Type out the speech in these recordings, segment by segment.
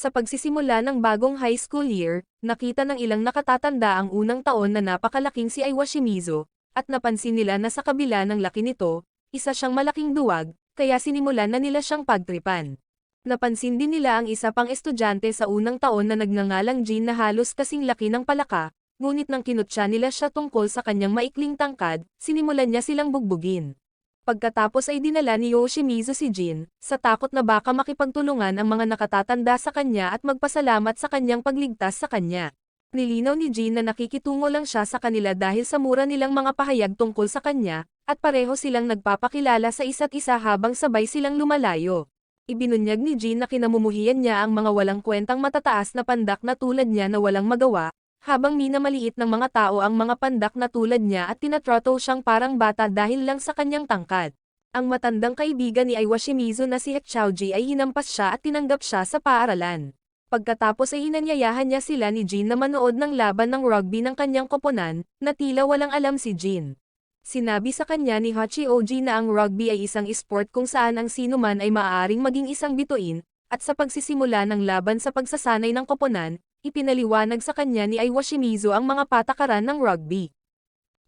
Sa pagsisimula ng bagong high school year, nakita ng ilang nakatatanda ang unang taon na napakalaking si Aiwa Shimizu, at napansin nila na sa kabila ng laki nito, isa siyang malaking duwag, kaya sinimulan na nila siyang pagtripan. Napansin din nila ang isa pang estudyante sa unang taon na nagngangalang Jin na halos kasing laki ng palaka, ngunit nang kinutya nila siya tungkol sa kanyang maikling tangkad, sinimulan niya silang bugbugin. Pagkatapos ay dinala ni Yoshimizu si Jin, sa takot na baka makipagtulungan ang mga nakatatanda sa kanya at magpasalamat sa kanyang pagligtas sa kanya. Nilinaw ni Jin na nakikitungo lang siya sa kanila dahil sa mura nilang mga pahayag tungkol sa kanya, at pareho silang nagpapakilala sa isa't isa habang sabay silang lumalayo. Ibinunyag ni Jin na kinamumuhian niya ang mga walang kwentang matataas na pandak na tulad niya na walang magawa, habang minamaliit ng mga tao ang mga pandak na tulad niya at tinatrato siyang parang bata dahil lang sa kanyang tangkad. Ang matandang kaibigan ni Aiwa Shimizu na si Hekchaoji ay hinampas siya at tinanggap siya sa paaralan. Pagkatapos ay inanyayahan niya sila ni Jin na manood ng laban ng rugby ng kanyang koponan, na tila walang alam si Jin. Sinabi sa kanya ni Hachioji na ang rugby ay isang esport kung saan ang sinuman ay maaaring maging isang bituin, at sa pagsisimula ng laban sa pagsasanay ng koponan, ipinaliwanag sa kanya ni Aiwa Shimizu ang mga patakaran ng rugby.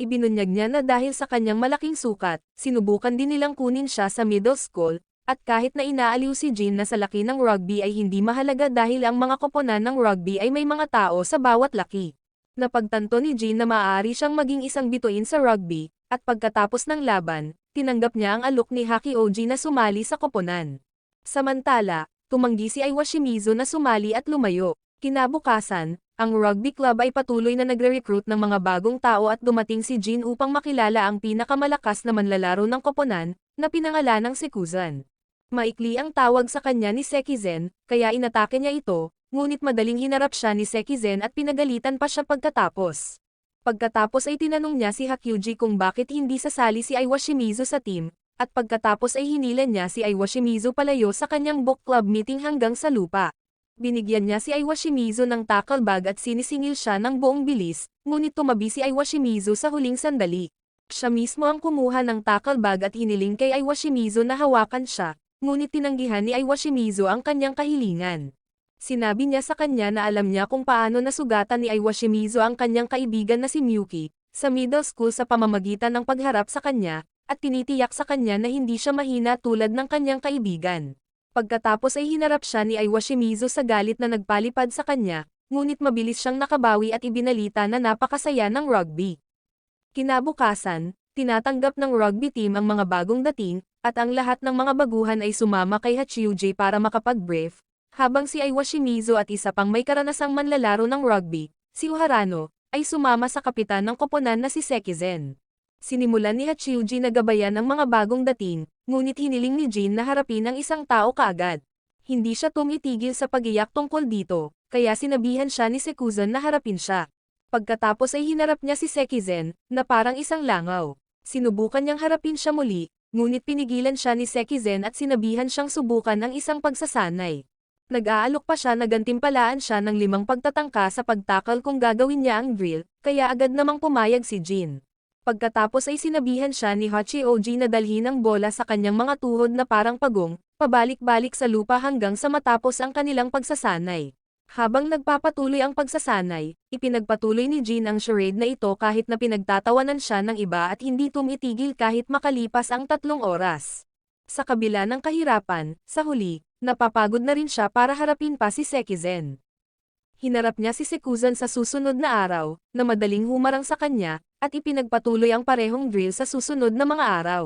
Ibinunyag niya na dahil sa kanyang malaking sukat, sinubukan din nilang kunin siya sa middle school, at kahit na inaaliw si Jin na sa laki ng rugby ay hindi mahalaga dahil ang mga koponan ng rugby ay may mga tao sa bawat laki. Napagtanto ni Jin na maaari siyang maging isang bituin sa rugby, at pagkatapos ng laban, tinanggap niya ang alok ni Hachioji na sumali sa koponan. Samantala, tumanggi si Aiwa Shimizu na sumali at lumayo. Kinabukasan, ang rugby club ay patuloy na nagre-recruit ng mga bagong tao at dumating si Jin upang makilala ang pinakamalakas na manlalaro ng koponan, na pinangalanang Sekuzan. Maikli ang tawag sa kanya ni Sekizen, kaya inatake niya ito, ngunit madaling hinarap siya ni Sekizen at pinagalitan pa siya pagkatapos. Pagkatapos ay tinanong niya si Hachioji kung bakit hindi sasali si Aiwa Shimizu sa team, at pagkatapos ay hinilan niya si Aiwa Shimizu palayo sa kanyang book club meeting hanggang sa lupa. Binigyan niya si Aiwa Shimizu ng tackle bag at sinisingil siya ng buong bilis, ngunit tumabi si Aiwa Shimizu sa huling sandali. Siya mismo ang kumuha ng tackle bag at hiniling kay Aiwa Shimizu na hawakan siya, ngunit tinanggihan ni Aiwa Shimizu ang kanyang kahilingan. Sinabi niya sa kanya na alam niya kung paano nasugatan ni Aiwa Shimizu ang kanyang kaibigan na si Miyuki, sa middle school sa pamamagitan ng pagharap sa kanya, at tinitiyak sa kanya na hindi siya mahina tulad ng kanyang kaibigan. Pagkatapos ay hinarap siya ni Aiwa Shimizu sa galit na nagpalipad sa kanya, ngunit mabilis siyang nakabawi at ibinalita na napakasaya ng rugby. Kinabukasan, tinatanggap ng rugby team ang mga bagong dating, at ang lahat ng mga baguhan ay sumama kay Hachioji para makapag-brief, habang si Aiwa Shimizu at isa pang may karanasang manlalaro ng rugby, si Uharano, ay sumama sa kapitan ng koponan na si Sekizen. Sinimulan ni Hachioji na gabayan ang mga bagong dating, ngunit hiniling ni Jin na harapin ang isang tao kaagad. Hindi siya tumitigil sa pag-iyak tungkol dito, kaya sinabihan siya ni Sekuzan na harapin siya. Pagkatapos ay hinarap niya si Sekizen, na parang isang langaw. Sinubukan niyang harapin siya muli, ngunit pinigilan siya ni Sekizen at sinabihan siyang subukan ang isang pagsasanay. Nag-aalok pa siya na gantimpalaan siya ng 5 pagtatangka sa pagtakal kung gagawin niya ang drill, kaya agad namang pumayag si Jin. Pagkatapos ay sinabihan siya ni Hachioji na dalhin ang bola sa kanyang mga tuhod na parang pagong, pabalik-balik sa lupa hanggang sa matapos ang kanilang pagsasanay. Habang nagpapatuloy ang pagsasanay, ipinagpatuloy ni Jin ang charade na ito kahit na pinagtatawanan siya ng iba at hindi tumitigil kahit makalipas ang 3 oras. Sa kabila ng kahirapan, sa huli, napapagod na rin siya para harapin pa si Sekizen. Hinarap niya si Sekuzan sa susunod na araw, na madaling humarang sa kanya, at ipinagpatuloy ang parehong drill sa susunod na mga araw.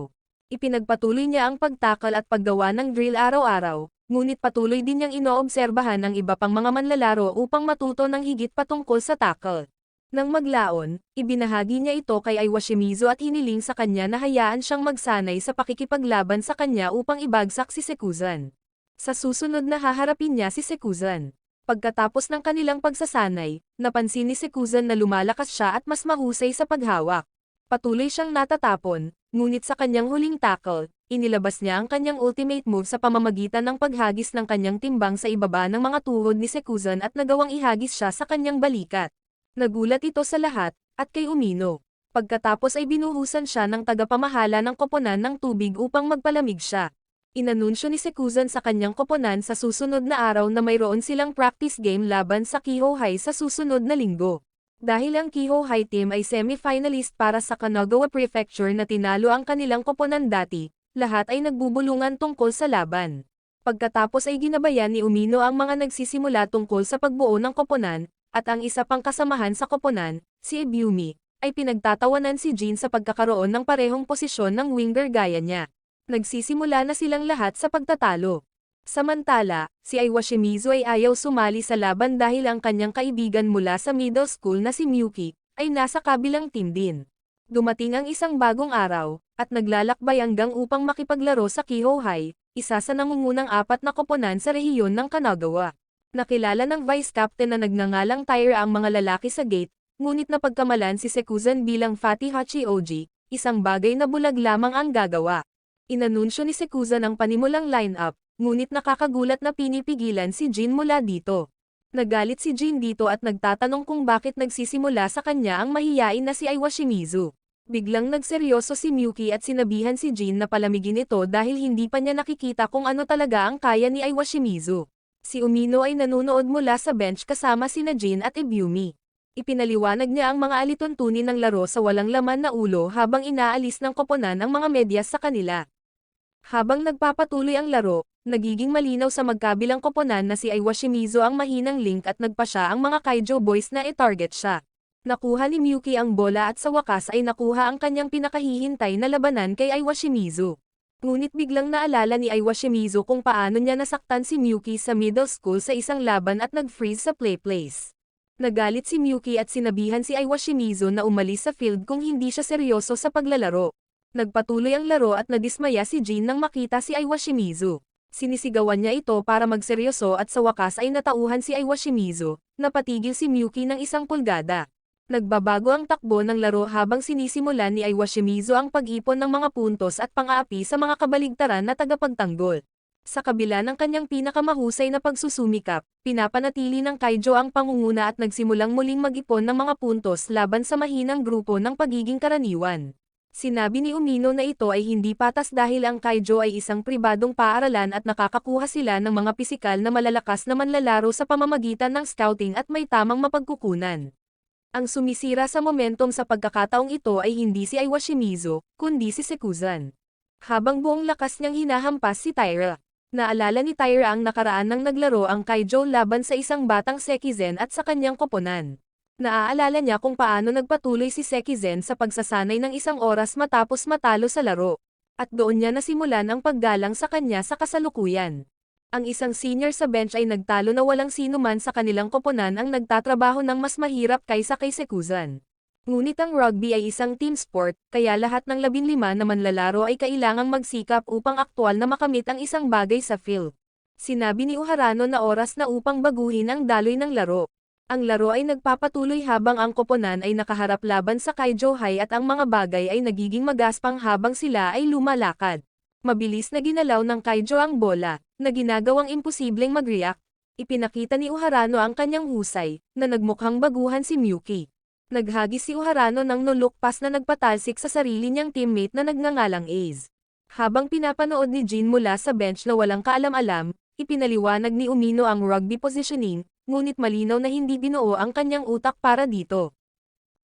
Ipinagpatuloy niya ang pagtakal at paggawa ng drill araw-araw, ngunit patuloy din niyang inoobserbahan ng iba pang mga manlalaro upang matuto ng higit patungkol sa tackle. Nang maglaon, ibinahagi niya ito kay Aiwa Shimizu at hiniling sa kanya na hayaan siyang magsanay sa pakikipaglaban sa kanya upang ibagsak si Sekuzan. Sa susunod na haharapin niya si Sekuzan. Pagkatapos ng kanilang pagsasanay, napansin ni Sekuzan na lumalakas siya at mas mahusay sa paghawak. Patuloy siyang natatapon, ngunit sa kanyang huling tackle, inilabas niya ang kanyang ultimate move sa pamamagitan ng paghagis ng kanyang timbang sa ibaba ng mga tuhod ni Sekuzan at nagawang ihagis siya sa kanyang balikat. Nagulat ito sa lahat, at kay Umino. Pagkatapos ay binuhusan siya ng tagapamahala ng koponan ng tubig upang magpalamig siya. Inanunsyo ni Sekuzan sa kanyang koponan sa susunod na araw na mayroon silang practice game laban sa Kiho High sa susunod na linggo. Dahil ang Kiho High team ay semi-finalist para sa Kanagawa Prefecture na tinalo ang kanilang koponan dati, lahat ay nagbubulungan tungkol sa laban. Pagkatapos ay ginabayan ni Umino ang mga nagsisimula tungkol sa pagbuo ng koponan, at ang isa pang kasamahan sa koponan, si Ebiumi, ay pinagtatawanan si Jin sa pagkakaroon ng parehong posisyon ng winger gaya niya. Nagsisimula na silang lahat sa pagtatalo. Samantala, si Aiwa Shimizu ay ayaw sumali sa laban dahil ang kanyang kaibigan mula sa middle school na si Miyuki, ay nasa kabilang team din. Dumating ang isang bagong araw, at naglalakbay hanggang upang makipaglaro sa Kiho High, isa sa nangungunang 4 na koponan sa rehiyon ng Kanagawa. Nakilala ng vice captain na nagngangalang Taira ang mga lalaki sa gate, ngunit napagkamalan si Sekuzan bilang Fatty Hachioji, isang bagay na bulag lamang ang gagawa. Inanunsyo ni Sekuzan ang panimulang lineup, ngunit nakakagulat na pinipigilan si Jin mula dito. Nagalit si Jin dito at nagtatanong kung bakit nagsisimula sa kanya ang mahiyain na si Aiwa Shimizu. Biglang nagseryoso si Miyuki at sinabihan si Jin na palamigin ito dahil hindi pa niya nakikita kung ano talaga ang kaya ni Aiwa Shimizu. Si Umino ay nanunood mula sa bench kasama sina Jin at Ebiumi. Ipinaliwanag niya ang mga alituntunin ng laro sa walang laman na ulo habang inaalis ng koponan ang mga medyas sa kanila. Habang nagpapatuloy ang laro, nagiging malinaw sa magkabilang koponan na si Aiwa Shimizu ang mahinang link at nagpa siya ang mga Kaijo boys na i-target siya. Nakuha ni Miyuki ang bola at sa wakas ay nakuha ang kanyang pinakahihintay na labanan kay Aiwa Shimizu. Ngunit biglang naalala ni Aiwa Shimizu kung paano niya nasaktan si Miyuki sa middle school sa isang laban at nag-freeze sa play place. Nagalit si Miyuki at sinabihan si Aiwa Shimizu na umalis sa field kung hindi siya seryoso sa paglalaro. Nagpatuloy ang laro at nadismaya si Jin nang makita si Aiwa Shimizu. Sinisigawan niya ito para magseryoso at sa wakas ay natauhan si Aiwa Shimizu, napatigil si Miyuki ng 1 pulgada. Nagbabago ang takbo ng laro habang sinisimulan ni Aiwa Shimizu ang pag-ipon ng mga puntos at pang-aapi sa mga kabaligtaran na tagapagtanggol. Sa kabila ng kanyang pinakamahusay na pagsusumikap, pinapanatili ng Kaijo ang pangunguna at nagsimulang muling mag-ipon ng mga puntos laban sa mahinang grupo ng pagiging karaniwan. Sinabi ni Umino na ito ay hindi patas dahil ang Kaijo ay isang pribadong paaralan at nakakakuha sila ng mga pisikal na malalakas na manlalaro sa pamamagitan ng scouting at may tamang mapagkukunan. Ang sumisira sa momentum sa pagkakataong ito ay hindi si Aiwa Shimizu, kundi si Sekuzan. Habang buong lakas niyang hinahampas si Taira. Naalala ni Taira ang nakaraan nang naglaro ang Kaijo laban sa isang batang Sekizen at sa kanyang koponan. Naaalala niya kung paano nagpatuloy si Sekizen sa pagsasanay ng 1 oras matapos matalo sa laro. At doon niya nasimulan ang paggalang sa kanya sa kasalukuyan. Ang isang senior sa bench ay nagtalo na walang sino man sa kanilang koponan ang nagtatrabaho ng mas mahirap kaysa kay Sekuzan. Ngunit ang rugby ay isang team sport, kaya lahat ng 15 na manlalaro ay kailangang magsikap upang aktwal na makamit ang isang bagay sa field. Sinabi ni Uharano na oras na upang baguhin ang daloy ng laro. Ang laro ay nagpapatuloy habang ang koponan ay nakaharap laban sa Kaijo High at ang mga bagay ay nagiging magaspang habang sila ay lumalakad. Mabilis na ginalaw ng Kaijo ang bola, na ginagawang imposibleng mag-react. Ipinakita ni Uharano ang kanyang husay, na nagmukhang baguhan si Miyuki. Naghagis si Uharano ng no-look pass na nagpatalsik sa sarili niyang teammate na nagngangalang Ace. Habang pinapanood ni Jin mula sa bench na walang kaalam-alam, ipinaliwanag ni Umino ang rugby positioning, ngunit malinaw na hindi binuo ang kanyang utak para dito.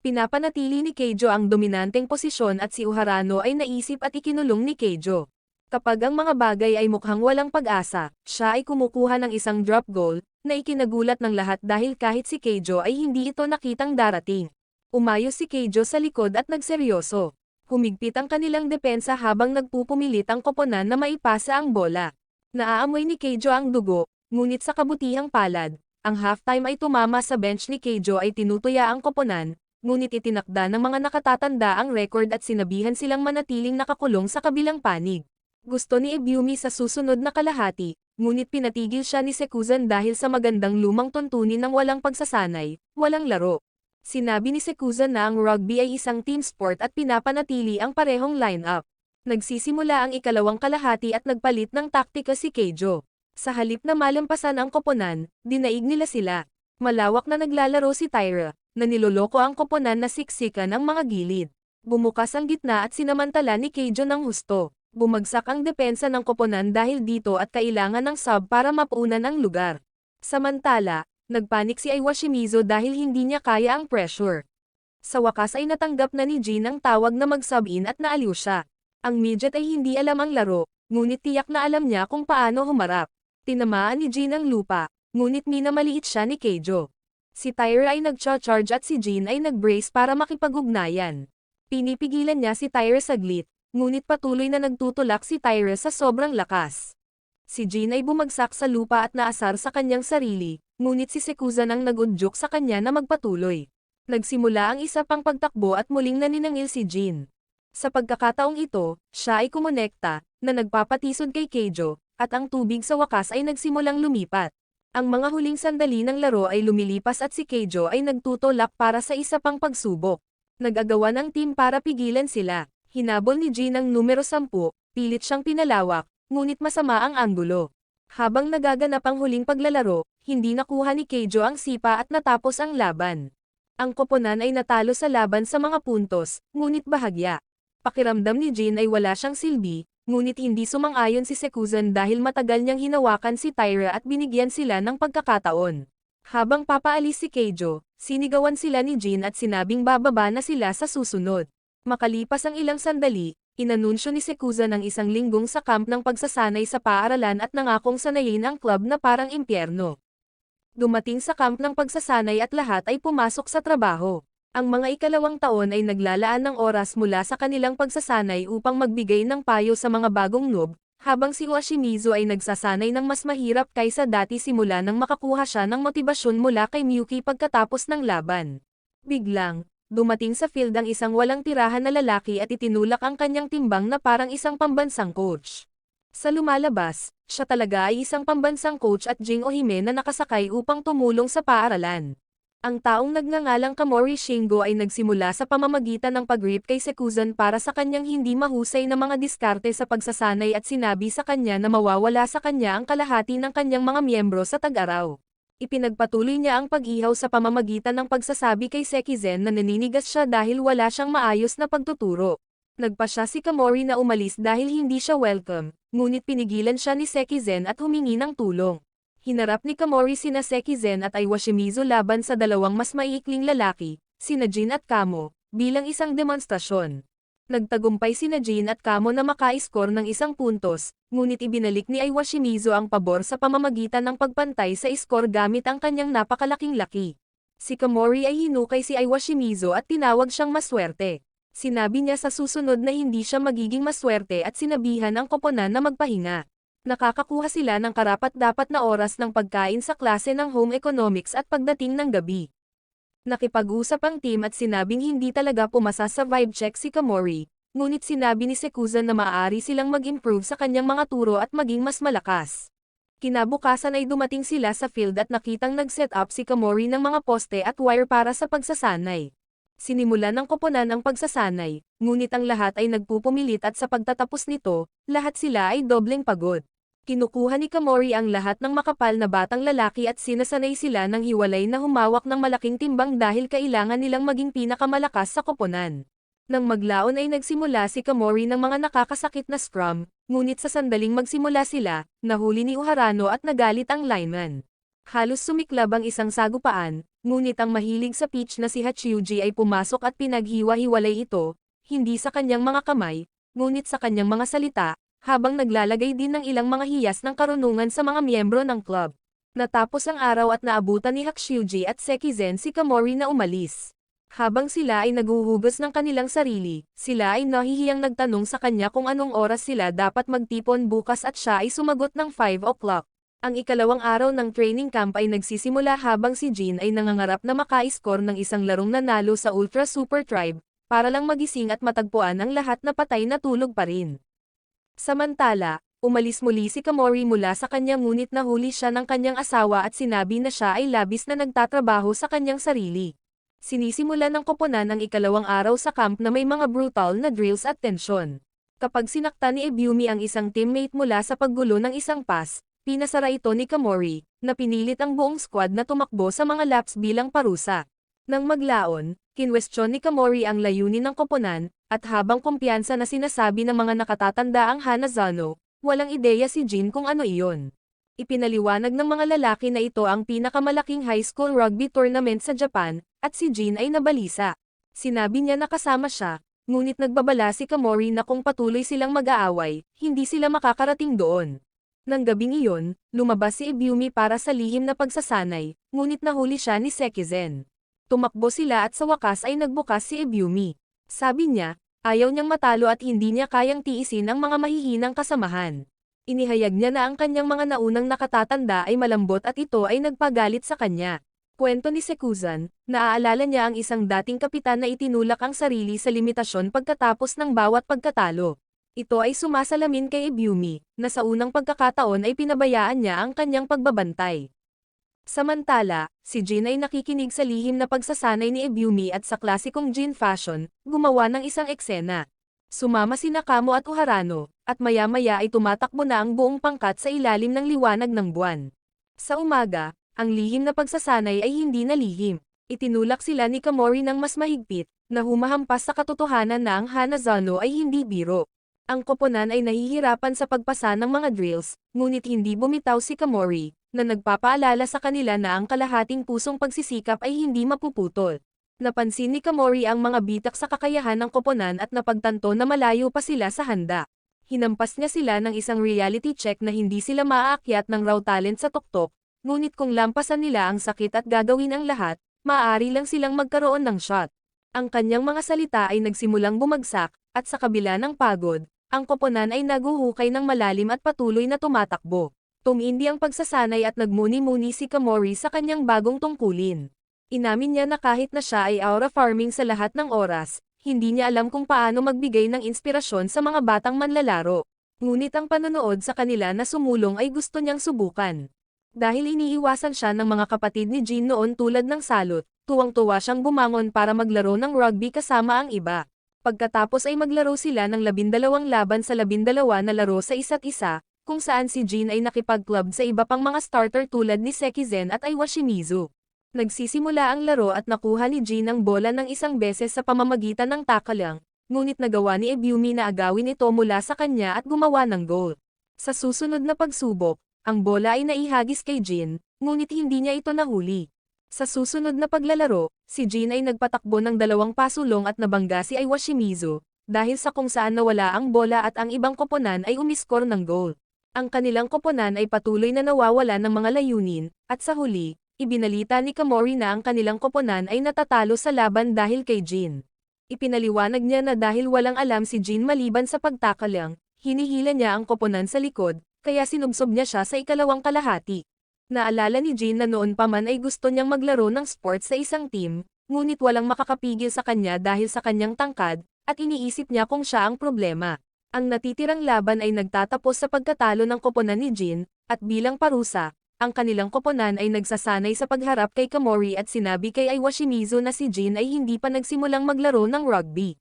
Pinapanatili ni Keijo ang dominanteng posisyon at si Uharano ay naisip at ikinulong ni Keijo. Kapag ang mga bagay ay mukhang walang pag-asa, siya ay kumukuha ng isang drop goal, na ikinagulat ng lahat dahil kahit si Keijo ay hindi ito nakitang darating. Umayos si Keijo sa likod at nagseryoso. Humigpit ang kanilang depensa habang nagpupumilit ang koponan na maipasa ang bola. Naaamoy ni Keijo ang dugo, ngunit sa kabutihang palad, ang halftime ay tumama sa bench ni Keijo ay tinutuya ang koponan, ngunit itinakda ng mga nakatatanda ang record at sinabihan silang manatiling nakakulong sa kabilang panig. Gusto ni Ebiumi sa susunod na kalahati, ngunit pinatigil siya ni Sekuzan dahil sa magandang lumang tuntunin ng walang pagsasanay, walang laro. Sinabi ni Sekuzan na ang rugby ay isang team sport at pinapanatili ang parehong lineup. Nagsisimula ang ikalawang kalahati at nagpalit ng taktika si Keijo. Sa halip na malampasan ang koponan, dinaig nila sila. Malawak na naglalaro si Taira, na niloloko ang koponan na siksikan ang mga gilid. Bumukas ang gitna at sinamantala ni Keijo ng husto. Bumagsak ang depensa ng koponan dahil dito at kailangan ng sub para mapunan ang lugar. Samantala, nagpanik si Aiwa Shimizu dahil hindi niya kaya ang pressure. Sa wakas ay natanggap na ni Jin ang tawag na mag-sub-in at naaliw siya. Ang midget ay hindi alam ang laro, ngunit tiyak na alam niya kung paano humarap. Tinamaan ni Jin ang lupa, ngunit minamaliit siya ni Keijo. Si Tyre ay nag-charge at si Jin ay nag-brace para makipag-ugnayan. Pinipigilan niya si Tyre saglit, ngunit patuloy na nagtutulak si Tyre sa sobrang lakas. Si Jin ay bumagsak sa lupa at naasar sa kanyang sarili, ngunit si Sekuzan ang nag-udyok sa kanya na magpatuloy. Nagsimula ang isa pang pagtakbo at muling naninangil si Jin. Sa pagkakataong ito, siya ay kumonekta, na nagpapatisod kay Keijo, at ang tubig sa wakas ay nagsimulang lumipat. Ang mga huling sandali ng laro ay lumilipas at si Keijo ay nagtutulak para sa isa pang pagsubok. Nag-agawa ng team para pigilan sila. Hinabol ni Jin ang numero 10, pilit siyang pinalawak, ngunit masama ang anggulo. Habang nagaganap ang huling paglalaro, hindi nakuha ni Keijo ang sipa at natapos ang laban. Ang koponan ay natalo sa laban sa mga puntos, ngunit bahagya. Pakiramdam ni Jin ay wala siyang silbi, ngunit hindi sumang-ayon si Sekuzan dahil matagal niyang hinawakan si Tyra at binigyan sila ng pagkakataon. Habang papaalis si Keijo, sinigawan sila ni Jin at sinabing bababa na sila sa susunod. Makalipas ang ilang sandali, inanunsyo ni Sekuzan ang isang linggong sa camp ng pagsasanay sa paaralan at nangakong sanayin ang club na parang impyerno. Dumating sa camp ng pagsasanay at lahat ay pumasok sa trabaho. Ang mga ikalawang taon ay naglalaan ng oras mula sa kanilang pagsasanay upang magbigay ng payo sa mga bagong noob, habang si Washimizu ay nagsasanay ng mas mahirap kaysa dati simula nang makakuha siya ng motibasyon mula kay Miyuki pagkatapos ng laban. Biglang, dumating sa field ang isang walang tirahan na lalaki at itinulak ang kanyang timbang na parang isang pambansang coach. Sa lumalabas, siya talaga ay isang pambansang coach at Jing Ohime na nakasakay upang tumulong sa paaralan. Ang taong nagngangalang Kamori Shingo ay nagsimula sa pamamagitan ng pag-rip kay Sekuzan para sa kanyang hindi mahusay na mga diskarte sa pagsasanay at sinabi sa kanya na mawawala sa kanya ang kalahati ng kanyang mga miyembro sa tag-araw. Ipinagpatuloy niya ang pag-ihaw sa pamamagitan ng pagsasabi kay Sekizen na naninigas siya dahil wala siyang maayos na pagtuturo. Nagpa siya si Kamori na umalis dahil hindi siya welcome, ngunit pinigilan siya ni Sekizen at humingi ng tulong. Hinarap ni Kamori sina Sekizen at Aiwa Shimizu laban sa dalawang mas maiikling lalaki, sina Jin at Kamo, bilang isang demonstrasyon. Nagtagumpay sina Jin at Kamo na maka-score ng 1 puntos, ngunit ibinalik ni Aiwa Shimizu ang pabor sa pamamagitan ng pagpantay sa score gamit ang kanyang napakalaking laki. Si Kamori ay hinukay si Aiwa Shimizu at tinawag siyang maswerte. Sinabi niya sa susunod na hindi siya magiging maswerte at sinabihan ang koponan na magpahinga. Nakakakuha sila ng karapat-dapat na oras ng pagkain sa klase ng home economics at pagdating ng gabi. Nakipag-usap ang team at sinabing hindi talaga pumasa sa vibe check si Kamori, ngunit sinabi ni Sekuzan na maaari silang mag-improve sa kanyang mga turo at maging mas malakas. Kinabukasan ay dumating sila sa field at nakitang nag-set up si Kamori ng mga poste at wire para sa pagsasanay. Sinimulan ng koponan ang pagsasanay, ngunit ang lahat ay nagpupumilit at sa pagtatapos nito, lahat sila ay dobleng pagod. Kinukuha ni Kamori ang lahat ng makapal na batang lalaki at sinasanay sila ng hiwalay na humawak ng malaking timbang dahil kailangan nilang maging pinakamalakas sa koponan. Nang maglaon ay nagsimula si Kamori ng mga nakakasakit na scrum, ngunit sa sandaling magsimula sila, nahuli ni Uharano at nagalit ang lineman. Halos sumiklab ang isang sagupaan, ngunit ang mahilig sa pitch na si Hachiuji ay pumasok at pinaghiwa-hiwalay ito, hindi sa kanyang mga kamay, ngunit sa kanyang mga salita, habang naglalagay din ng ilang mga hiyas ng karunungan sa mga miyembro ng club. Natapos ang araw at naabutan ni Hachiuji at Sekizen si Kamori na umalis. Habang sila ay naghuhugas ng kanilang sarili, sila ay nahihiyang nagtanong sa kanya kung anong oras sila dapat magtipon bukas at siya ay sumagot ng 5 o'clock. Ang ikalawang araw ng training camp ay nagsisimula habang si Jin ay nangangarap na maka-score ng isang larong nanalo sa Ultra Super Tribe, para lang magising at matagpuan ang lahat na patay na tulog pa rin. Samantala, umalis muli si Kamori mula sa kanya ngunit nahuli siya ng kanyang asawa at sinabi na siya ay labis na nagtatrabaho sa kanyang sarili. Sinisimula ng koponan ang ikalawang araw sa camp na may mga brutal na drills at tensyon. Kapag sinakta ni Ebiumi ang isang teammate mula sa paggulo ng isang pass, pinasara ito ni Kamori, na pinilit ang buong squad na tumakbo sa mga laps bilang parusa. Nang maglaon, kinwestiyon ni Kamori ang layunin ng koponan, At habang kumpiyansa na sinasabi ng mga nakatatanda ang Hanazono, walang ideya si Jin kung ano iyon. Ipinaliwanag ng mga lalaki na ito ang pinakamalaking high school rugby tournament sa Japan, at si Jin ay nabalisa. Sinabi niya na kasama siya, ngunit nagbabala si Kamori na kung patuloy silang mag-aaway, hindi sila makakarating doon. Nang gabing iyon, lumabas si Ebiumi para sa lihim na pagsasanay, ngunit nahuli siya ni Sekizen. Tumakbo sila at sa wakas ay nagbukas si Ebiumi. Sabi niya, ayaw niyang matalo at hindi niya kayang tiisin ang mga mahihinang kasamahan. Inihayag niya na ang kanyang mga naunang nakatatanda ay malambot at ito ay nagpagalit sa kanya. Kwento ni Sekuzan, naaalala niya ang isang dating kapitan na itinulak ang sarili sa limitasyon pagkatapos ng bawat pagkatalo. Ito ay sumasalamin kay Ebiumi, na sa unang pagkakataon ay pinabayaan niya ang kanyang pagbabantay. Samantala, si Jin ay nakikinig sa lihim na pagsasanay ni Ebiumi at sa klasikong Jin fashion, gumawa ng isang eksena. Sumama si Nakamo at Uharano, at maya-maya ay tumatakbo na ang buong pangkat sa ilalim ng liwanag ng buwan. Sa umaga, ang lihim na pagsasanay ay hindi na lihim. Itinulak sila ni Kamori ng mas mahigpit, na humahampas sa katotohanan na ang Hanazono ay hindi biro. Ang koponan ay nahihirapan sa pagpasa ng mga drills, ngunit hindi bumitaw si Kamori, na nagpapaalala sa kanila na ang kalahating pusong pagsisikap ay hindi mapuputol. Napansin ni Kamori ang mga bitak sa kakayahan ng koponan at napagtanto na malayo pa sila sa handa. Hinampas niya sila ng isang reality check na hindi sila maaakyat ng raw talent sa tuktok, ngunit kung lampasan nila ang sakit at gagawin ang lahat, maaari lang silang magkaroon ng shot. Ang kanyang mga salita ay nagsimulang bumagsak, at sa kabila ng pagod, ang koponan ay naguhukay ng malalim at patuloy na tumatakbo. Tumindi ang pagsasanay at nagmuni-muni si Kamori sa kanyang bagong tungkulin. Inamin niya na kahit na siya ay aura farming sa lahat ng oras, hindi niya alam kung paano magbigay ng inspirasyon sa mga batang manlalaro. Ngunit ang panonood sa kanila na sumulong ay gusto niyang subukan. Dahil iniiwasan siya ng mga kapatid ni Jin noon tulad ng salot, tuwang-tuwa siyang bumangon para maglaro ng rugby kasama ang iba. Pagkatapos ay maglaro sila ng 12 laban sa 12 na laro sa isa't isa, kung saan si Jin ay nakipag-club sa iba pang mga starter tulad ni Sekizen at Aiwa Shimizu. Nagsisimula ang laro at nakuha ni Jin ang bola ng isang beses sa pamamagitan ng takalang, ngunit nagawa ni Ebiumi na agawin ito mula sa kanya at gumawa ng goal. Sa susunod na pagsubok, ang bola ay naihagis kay Jin, ngunit hindi niya ito nahuli. Sa susunod na paglalaro, si Jin ay nagpatakbo ng 2 pasulong at nabangga si Aiwa Shimizu, dahil sa kung saan nawala ang bola at ang ibang koponan ay umiskor ng goal. Ang kanilang koponan ay patuloy na nawawala ng mga layunin, at sa huli, ibinalita ni Kamori na ang kanilang koponan ay natatalo sa laban dahil kay Jin. Ipinaliwanag niya na dahil walang alam si Jin maliban sa pagtakalang, hinihila niya ang koponan sa likod, kaya sinubsob niya siya sa ikalawang kalahati. Naalala ni Jin na noon pa man ay gusto niyang maglaro ng sports sa isang team, ngunit walang makakapigil sa kanya dahil sa kanyang tangkad, at iniisip niya kung siya ang problema. Ang natitirang laban ay nagtatapos sa pagkatalo ng koponan ni Jin, at bilang parusa, ang kanilang koponan ay nagsasanay sa pagharap kay Kamori at sinabi kay Aiwa Shimizu na si Jin ay hindi pa nagsimulang maglaro ng rugby.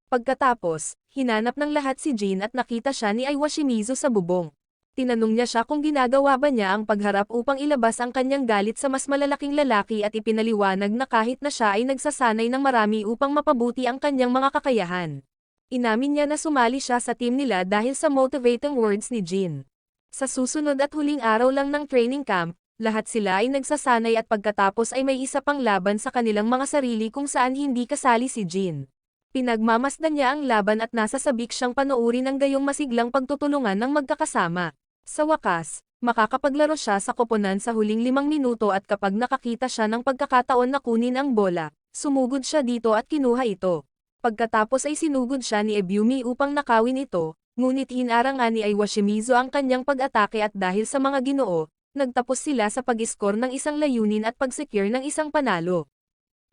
Pagkatapos, hinanap ng lahat si Jin at nakita siya ni Aiwa Shimizu sa bubong. Tinanong niya siya kung ginagawa ba niya ang pagharap upang ilabas ang kanyang galit sa mas malalaking lalaki at ipinaliwanag na kahit na siya ay nagsasanay ng marami upang mapabuti ang kanyang mga kakayahan. Inamin niya na sumali siya sa team nila dahil sa motivating words ni Jin. Sa susunod at huling araw lang ng training camp, lahat sila ay nagsasanay at pagkatapos ay may isa pang laban sa kanilang mga sarili kung saan hindi kasali si Jin. Pinagmamasdan niya ang laban at nasasabik siyang panoorin ang gayong masiglang pagtutulungan ng magkakasama. Sa wakas, makakapaglaro siya sa koponan sa huling 5 minuto at kapag nakakita siya ng pagkakataon na kunin ang bola, sumugod siya dito at kinuha ito. Pagkatapos ay sinugod siya ni Ebiumi upang nakawin ito, ngunit hinarangan ni Aiwa Shimizu ang kanyang pag-atake at dahil sa mga Ginoo, nagtapos sila sa pag-score ng isang layunin at pag-secure ng isang panalo.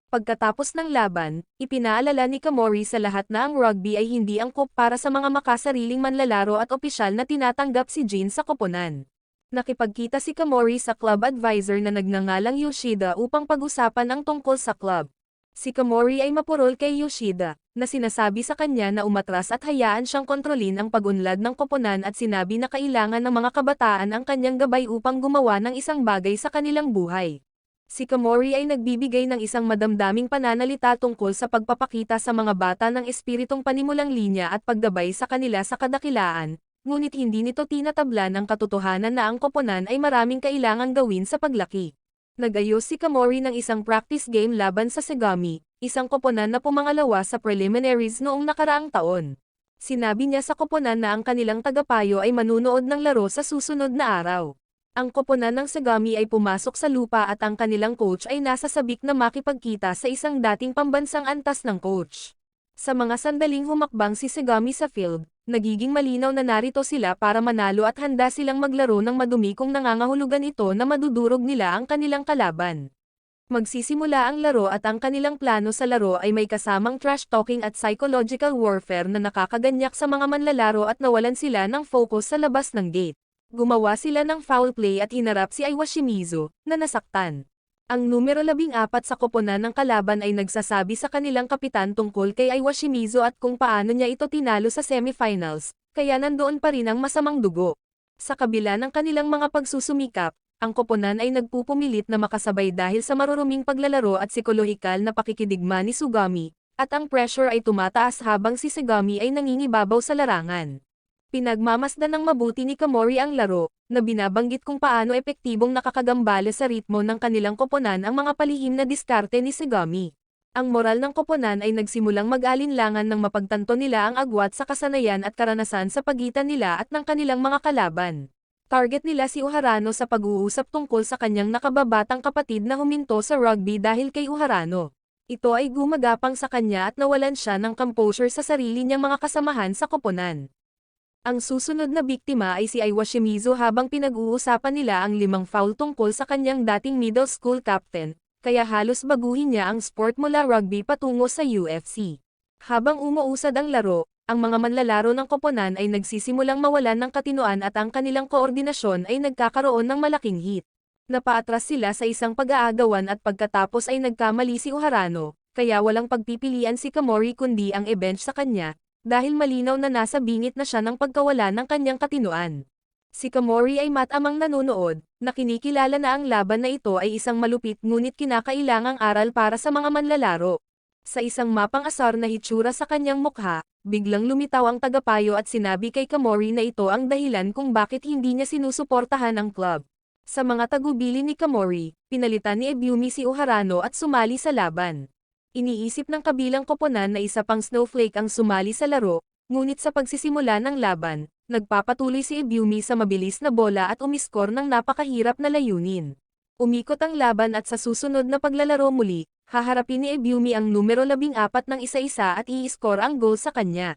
Pagkatapos ng laban, ipinaalala ni Kamori sa lahat na ang rugby ay hindi angkop para sa mga makasariling manlalaro at opisyal na tinatanggap si Jin sa koponan. Nakipagkita si Kamori sa club advisor na nagngangalang Yoshida upang pag-usapan ang tungkol sa club. Si Kamori ay mapurol kay Yoshida, na sinasabi sa kanya na umatras at hayaan siyang kontrolin ang pag-unlad ng koponan at sinabi na kailangan ng mga kabataan ang kanyang gabay upang gumawa ng isang bagay sa kanilang buhay. Si Komori ay nagbibigay ng isang madamdaming pananalita tungkol sa pagpapakita sa mga bata ng espiritong panimulang linya at paggabay sa kanila sa kadakilaan, ngunit hindi nito tinatablan ang katotohanan na ang koponan ay maraming kailangang gawin sa paglaki. Nag-ayos si Komori ng isang practice game laban sa Segami, isang koponan na pumangalawa sa preliminaries noong nakaraang taon. Sinabi niya sa koponan na ang kanilang tagapayo ay manunood ng laro sa susunod na araw. Ang koponan ng Segami ay pumasok sa lupa at ang kanilang coach ay nasa sabik na makipagkita sa isang dating pambansang antas ng coach. Sa mga sandaling humakbang si Segami sa field, nagiging malinaw na narito sila para manalo at handa silang maglaro ng madumi kung nangangahulugan ito na madudurog nila ang kanilang kalaban. Magsisimula ang laro at ang kanilang plano sa laro ay may kasamang trash talking at psychological warfare na nakakaganyak sa mga manlalaro at nawalan sila ng focus sa labas ng gate. Gumawa sila ng foul play at hinarap si Aiwa Shimizu, na nasaktan. Ang numero 14 sa koponan ng kalaban ay nagsasabi sa kanilang kapitan tungkol kay Aiwa Shimizu at kung paano niya ito tinalo sa semifinals, kaya nandoon pa rin ang masamang dugo. Sa kabila ng kanilang mga pagsusumikap, ang koponan ay nagpupumilit na makasabay dahil sa maruruming paglalaro at psikolohikal na pakikidigma ni Sugami, at ang pressure ay tumataas habang si Segami ay nangingibabaw sa larangan. Pinagmamasdan ng mabuti ni Komori ang laro, na binabanggit kung paano epektibong nakakagambala sa ritmo ng kanilang koponan ang mga palihim na diskarte ni Segami. Ang moral ng koponan ay nagsimulang mag-alinlangan nang mapagtanto nila ang agwat sa kasanayan at karanasan sa pagitan nila at ng kanilang mga kalaban. Target nila si Uharano sa pag-uusap tungkol sa kanyang nakababatang kapatid na huminto sa rugby dahil kay Uharano. Ito ay gumagapang sa kanya at nawalan siya ng composure sa sarili niyang mga kasamahan sa koponan. Ang susunod na biktima ay si Aiwa Shimizu habang pinag-uusapan nila ang 5 foul tungkol sa kanyang dating middle school captain, kaya halos baguhin niya ang sport mula rugby patungo sa UFC. Habang umuusad ang laro, ang mga manlalaro ng koponan ay nagsisimulang mawalan ng katinoan at ang kanilang koordinasyon ay nagkakaroon ng malaking hit. Napaatras sila sa isang pag-aagawan at pagkatapos ay nagkamali si Uharano, kaya walang pagpipilian si Komori kundi ang e-bench sa kanya, dahil malinaw na nasa bingit na siya ng pagkawala ng kanyang katinoan. Si Komori ay matamang nanonood, na kinikilala na ang laban na ito ay isang malupit ngunit kinakailangang aral para sa mga manlalaro. Sa isang mapang-asar na hitsura sa kanyang mukha, biglang lumitaw ang tagapayo at sinabi kay Komori na ito ang dahilan kung bakit hindi niya sinusuportahan ang club. Sa mga tagubili ni Komori, pinalitan ni Ebumi si Uharano at sumali sa laban. Iniisip ng kabilang koponan na isa pang snowflake ang sumali sa laro, ngunit sa pagsisimula ng laban, nagpapatuloy si Ebumi sa mabilis na bola at umiskor ng napakahirap na layunin. Umikot ang laban at sa susunod na paglalaro muli, haharapin ni Ebumi ang numero 14 ng isa-isa at i-score ang goal sa kanya.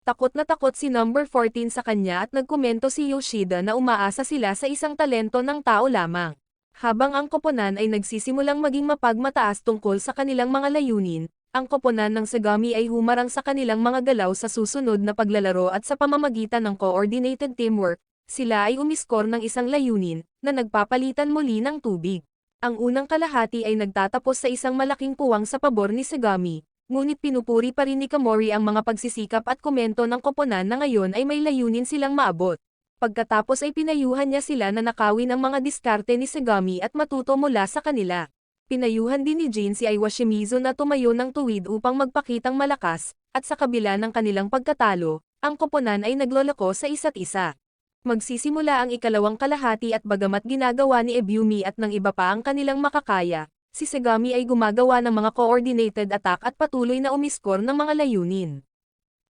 Takot na takot si number 14 sa kanya at nagkomento si Yoshida na umaasa sila sa isang talento ng tao lamang. Habang ang koponan ay nagsisimulang maging mapagmataas tungkol sa kanilang mga layunin, ang koponan ng Segami ay humarang sa kanilang mga galaw sa susunod na paglalaro at sa pamamagitan ng coordinated teamwork, sila ay umiskor ng isang layunin, na nagpapalitan muli ng tubig. Ang unang kalahati ay nagtatapos sa isang malaking puwang sa pabor ni Segami, ngunit pinupuri pa rin ni Komori ang mga pagsisikap at komento ng koponan na ngayon ay may layunin silang maabot. Pagkatapos ay pinayuhan niya sila na nakawin ang mga diskarte ni Segami at matuto mula sa kanila. Pinayuhan din ni Jin si Aiwa Shimizu na tumayo ng tuwid upang magpakitang malakas, at sa kabila ng kanilang pagkatalo, ang koponan ay nagloloko sa isa't isa. Magsisimula ang ikalawang kalahati at bagamat ginagawa ni Ebumi at ng iba pa ang kanilang makakaya, si Segami ay gumagawa ng mga coordinated attack at patuloy na umiskor ng mga layunin.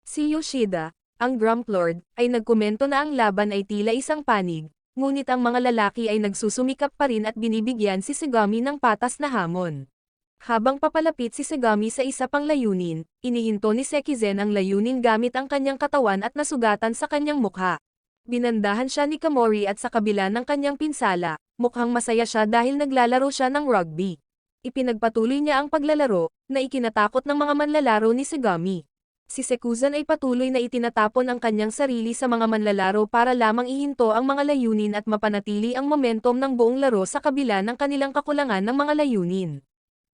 Si Yoshida, ang Grump Lord, ay nagkomento na ang laban ay tila isang panig, ngunit ang mga lalaki ay nagsusumikap pa rin at binibigyan si Segami ng patas na hamon. Habang papalapit si Segami sa isa pang layunin, inihinto ni Sekizen ang layunin gamit ang kanyang katawan at nasugatan sa kanyang mukha. Binandahan siya ni Komori at sa kabila ng kanyang pinsala, mukhang masaya siya dahil naglalaro siya ng rugby. Ipinagpatuloy niya ang paglalaro, na ikinatakot ng mga manlalaro ni Segami. Si Sekuzan ay patuloy na itinatapon ang kanyang sarili sa mga manlalaro para lamang ihinto ang mga layunin at mapanatili ang momentum ng buong laro sa kabila ng kanilang kakulangan ng mga layunin.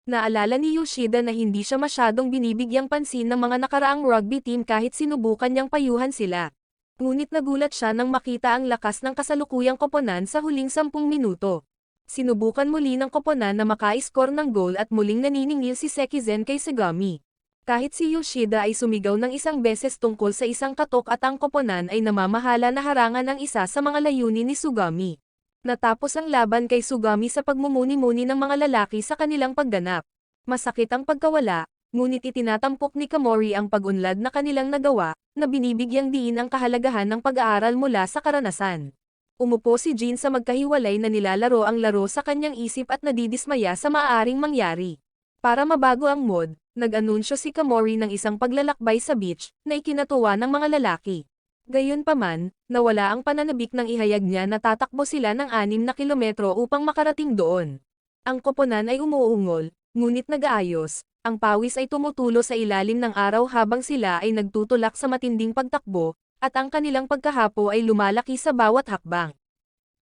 Naalala ni Yoshida na hindi siya masyadong binibigyang pansin ng mga nakaraang rugby team kahit sinubukan niyang payuhan sila. Ngunit nagulat siya nang makita ang lakas ng kasalukuyang koponan sa huling 10 minuto. Sinubukan muli ng koponan na maka-score ng goal at muling naniningil si Sekizen kay Sagami. Kahit si Yoshida ay sumigaw ng isang beses tungkol sa isang katok at ang koponan ay namamahala na harangan ang isa sa mga layunin ni Sugami. Natapos ang laban kay Sugami sa pagmumuni-muni ng mga lalaki sa kanilang pagganap. Masakit ang pagkawala, ngunit itinatampok ni Kamori ang pag-unlad na kanilang nagawa, na binibigyang diin ang kahalagahan ng pag-aaral mula sa karanasan. Umupo si Jin sa magkahiwalay na nilalaro ang laro sa kanyang isip at nadidismaya sa maaaring mangyari. Para mabago ang mood, nag-anunsyo si Kamori ng isang paglalakbay sa beach, na ikinatuwa ng mga lalaki. Gayunpaman, nawala ang pananabik ng ihayag niya na tatakbo sila ng 6 na kilometro upang makarating doon. Ang koponan ay umuungol, ngunit nag-aayos, ang pawis ay tumutulo sa ilalim ng araw habang sila ay nagtutulak sa matinding pagtakbo, at ang kanilang pagkahapo ay lumalaki sa bawat hakbang.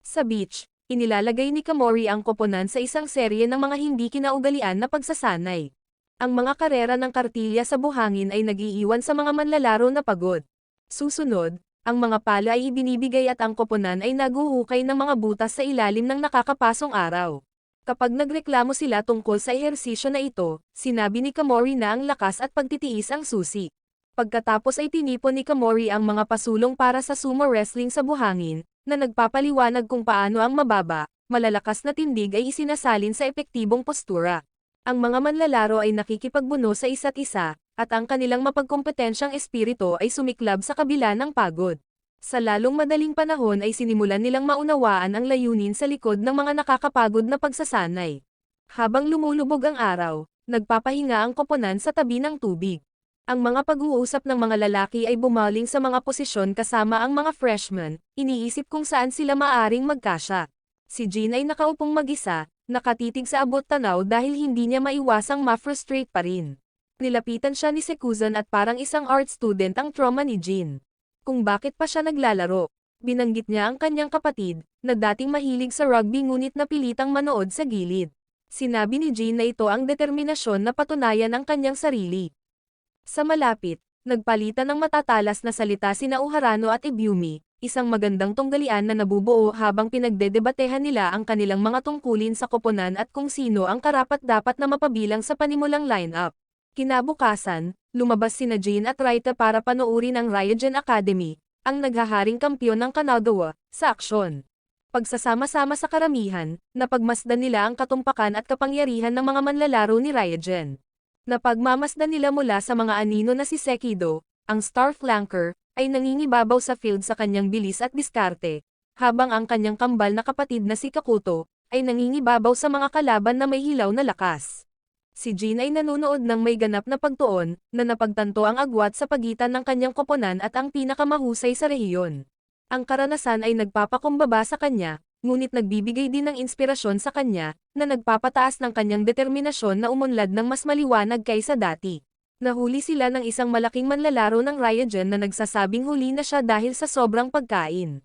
Sa beach, inilalagay ni Kamori ang koponan sa isang serye ng mga hindi kinaugalian na pagsasanay. Ang mga karera ng kartilya sa buhangin ay nag-iiwan sa mga manlalaro na pagod. Susunod, ang mga pala ay ibinibigay at ang koponan ay naguhukay ng mga butas sa ilalim ng nakakapasong araw. Kapag nagreklamo sila tungkol sa ehersisyo na ito, sinabi ni Kamori na ang lakas at pagtitiis ang susi. Pagkatapos ay tinipon ni Kamori ang mga pasulong para sa sumo wrestling sa buhangin, na nagpapaliwanag kung paano ang mababa, malalakas na tindig ay isinasalin sa epektibong postura. Ang mga manlalaro ay nakikipagbuno sa isa't isa, at ang kanilang mapagkompetensyang espiritu ay sumiklab sa kabila ng pagod. Sa lalong madaling panahon ay sinimulan nilang maunawaan ang layunin sa likod ng mga nakakapagod na pagsasanay. Habang lumulubog ang araw, nagpapahinga ang koponan sa tabi ng tubig. Ang mga pag-uusap ng mga lalaki ay bumaling sa mga posisyon kasama ang mga freshmen, iniisip kung saan sila maaring magkasya. Si Jin ay nakaupong mag-isa, nakatitig sa abot tanaw dahil hindi niya maiwasang ma-frustrate pa rin. Nilapitan siya ni Sekuzan at parang isang art student ang trauma ni Jin. Kung bakit pa siya naglalaro, binanggit niya ang kanyang kapatid, na dating mahilig sa rugby ngunit napilitang manood sa gilid. Sinabi ni Jin na ito ang determinasyon na patunayan ang kanyang sarili. Sa malapit, nagpalitan ng matatalas na salita sina Uharano at Ibumi, isang magandang tunggalian na nabubuo habang pinagdedebatehan nila ang kanilang mga tungkulin sa koponan at kung sino ang karapat-dapat na mapabilang sa panimulang lineup. Kinabukasan, lumabas sina Jin at Raita para panoorin ang Ryogen Academy, ang naghaharing kampyon ng Kanagawa, sa aksyon. Pagsasama-sama sa karamihan, napagmasdan nila ang katumpakan at kapangyarihan ng mga manlalaro ni Ryogen. Napagmamasdan nila mula sa mga anino na si Sekido, ang star flanker, ay nangingibabaw sa field sa kanyang bilis at diskarte, habang ang kanyang kambal na kapatid na si Kakuto, ay nangingibabaw sa mga kalaban na may hilaw na lakas. Si Jin ay nanunood ng may ganap na pagtuon, na napagtanto ang agwat sa pagitan ng kanyang koponan at ang pinakamahusay sa rehiyon. Ang karanasan ay nagpapakumbaba sa kanya, ngunit nagbibigay din ng inspirasyon sa kanya, na nagpapataas ng kanyang determinasyon na umunlad ng mas maliwanag kaysa dati. Nahuli sila ng isang malaking manlalaro ng Ryogen na nagsasabing huli na siya dahil sa sobrang pagkain.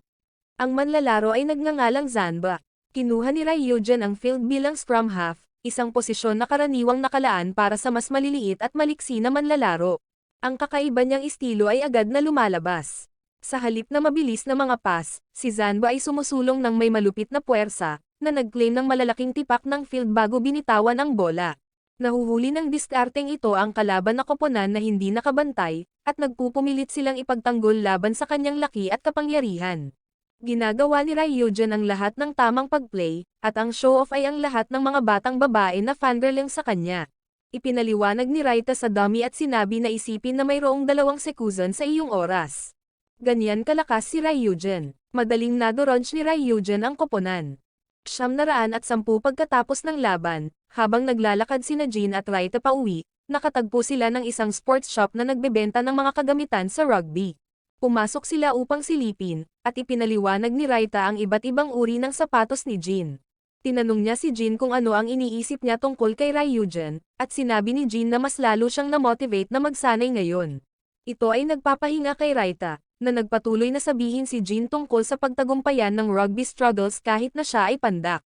Ang manlalaro ay nagngangalang Zanba. Kinuha ni Ryogen ang field bilang scrum half, isang posisyon na karaniwang nakalaan para sa mas maliliit at maliksi na manlalaro. Ang kakaiba niyang estilo ay agad na lumalabas. Sa halip na mabilis na mga pass, si Zanba ay sumusulong ng may malupit na puwersa, na nag-claim ng malalaking tipak ng field bago binitawan ang bola. Nahuhuli ng diskarteng ito ang kalaban na koponan na hindi nakabantay, at nagpupumilit silang ipagtanggol laban sa kanyang laki at kapangyarihan. Ginagawa ni Ryogen ang lahat ng tamang pag-play, at ang show-off ay ang lahat ng mga batang babae na fangirling sa kanya. Ipinaliwanag ni Raita sa dummy at sinabi na isipin na mayroong 2 Sekuzan sa iyong oras. Ganyan kalakas si Ryogen. Madaling nadoronch ni Ryogen ang koponan. 910 pagkatapos ng laban, habang naglalakad sina Jin at Raita pauwi, nakatagpo sila ng isang sports shop na nagbebenta ng mga kagamitan sa rugby. Pumasok sila upang silipin, at ipinaliwanag ni Raita ang iba't ibang uri ng sapatos ni Jin. Tinanong niya si Jin kung ano ang iniisip niya tungkol kay Ryogen, at sinabi ni Jin na mas lalo siyang na-motivate na magsanay ngayon. Ito ay nagpapahinga kay Raita, na nagpatuloy na sabihin si Jin tungkol sa pagtagumpayan ng rugby struggles kahit na siya ay pandak.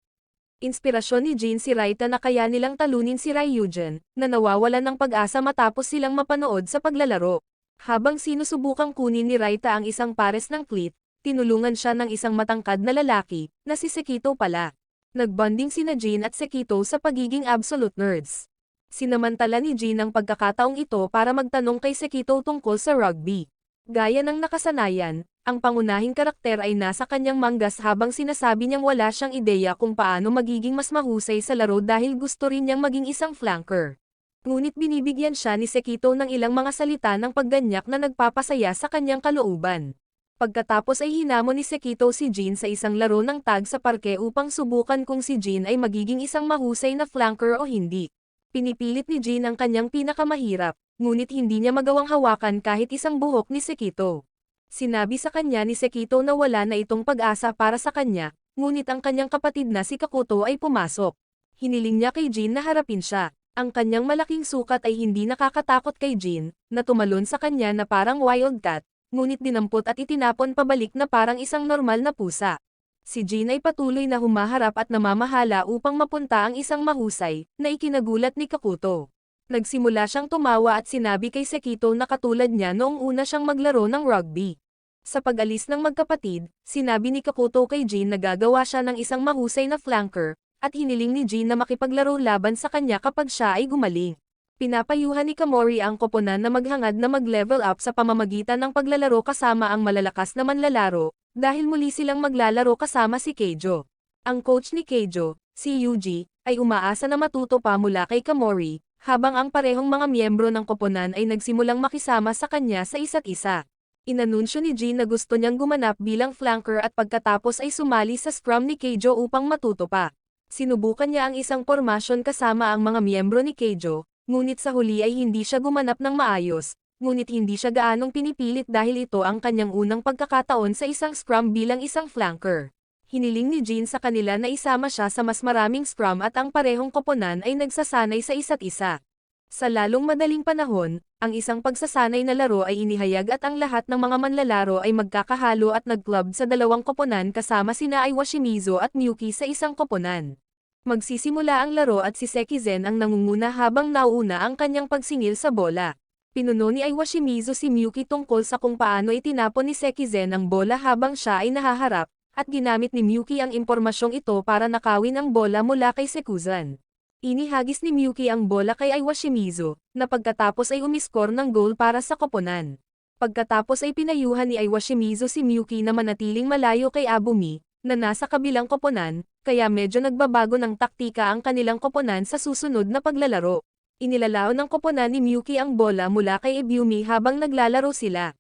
Inspirasyon ni Jin si Raita na kaya nilang talunin si Ryogen, na nawawalan ng pag-asa matapos silang mapanood sa paglalaro. Habang sinusubukang kunin ni Raita ang isang pares ng cleat, tinulungan siya ng isang matangkad na lalaki, na si Sekito pala. Nagbonding sina Jin at Sekito sa pagiging absolute nerds. Sinamantala ni Jin ang pagkakataong ito para magtanong kay Sekito tungkol sa rugby. Gaya ng nakasanayan, ang pangunahing karakter ay nasa kanyang manggas habang sinasabi niyang wala siyang ideya kung paano magiging mas mahusay sa laro dahil gusto rin niyang maging isang flanker. Ngunit binibigyan siya ni Sekito ng ilang mga salita ng pagganyak na nagpapasaya sa kanyang kalooban. Pagkatapos ay hinamon ni Sekito si Jin sa isang laro ng tag sa parke upang subukan kung si Jin ay magiging isang mahusay na flanker o hindi. Pinipilit ni Jin ang kanyang pinakamahirap, ngunit hindi niya magawang hawakan kahit isang buhok ni Sekito. Sinabi sa kanya ni Sekito na wala na itong pag-asa para sa kanya, ngunit ang kanyang kapatid na si Kakuto ay pumasok. Hiniling niya kay Jin na harapin siya. Ang kanyang malaking sukat ay hindi nakakatakot kay Jin, na tumalon sa kanya na parang wildcat, ngunit dinampot at itinapon pabalik na parang isang normal na pusa. Si Jin ay patuloy na humaharap at namamahala upang mapunta ang isang mahusay, na ikinagulat ni Kakuto. Nagsimula siyang tumawa at sinabi kay Sekito na katulad niya noong una siyang maglaro ng rugby. Sa pag-alis ng magkapatid, sinabi ni Kakuto kay Jin na gagawa siya ng isang mahusay na flanker, at hiniling ni Jin na makipaglaro laban sa kanya kapag siya ay gumaling. Pinapayuhan ni Kamori ang koponan na maghangad na mag-level up sa pamamagitan ng paglalaro kasama ang malalakas na manlalaro, dahil muli silang maglalaro kasama si Keijo. Ang coach ni Keijo, si Yuji, ay umaasa na matuto pa mula kay Kamori, habang ang parehong mga miyembro ng koponan ay nagsimulang makisama sa kanya sa isa't isa. Inanunsyo ni Jin na gusto niyang gumanap bilang flanker at pagkatapos ay sumali sa scrum ni Keijo upang matuto pa. Sinubukan niya ang isang pormasyon kasama ang mga miyembro ni Keijo, ngunit sa huli ay hindi siya gumanap ng maayos, ngunit hindi siya gaanong pinipilit dahil ito ang kanyang unang pagkakataon sa isang scrum bilang isang flanker. Hiniling ni Jin sa kanila na isama siya sa mas maraming scrum at ang parehong koponan ay nagsasanay sa isa't isa. Sa lalong madaling panahon, ang isang pagsasanay na laro ay inihayag at ang lahat ng mga manlalaro ay magkakahalo at nag-club sa dalawang koponan kasama sina Aiwa Shimizu at Miyuki sa isang koponan. Magsisimula ang laro at si Sekizen ang nangunguna habang nauuna ang kanyang pagsingil sa bola. Pinuno ni Aiwa Shimizu si Miyuki tungkol sa kung paano itinapon ni Sekizen ang bola habang siya ay nahaharap, at ginamit ni Miyuki ang impormasyong ito para nakawin ang bola mula kay Sekuzan. Inihagis ni Miyuki ang bola kay Aiwa Shimizu, na pagkatapos ay umiskor ng goal para sa koponan. Pagkatapos ay pinayuhan ni Aiwa Shimizu si Miyuki na manatiling malayo kay Abumi, na nasa kabilang koponan, kaya medyo nagbabago ng taktika ang kanilang koponan sa susunod na paglalaro. Inilalao ng koponan ni Miyuki ang bola mula kay Abumi habang naglalaro sila.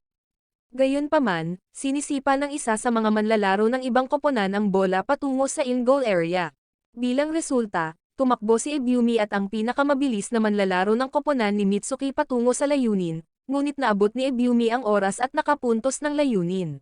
Gayunpaman, sinisipa ng isa sa mga manlalaro ng ibang koponan ang bola patungo sa in-goal area. Bilang resulta, tumakbo si Abumi at ang pinakamabilis na manlalaro ng koponan ni Mitsuki patungo sa layunin, ngunit naabot ni Abumi ang oras at nakapuntos ng layunin.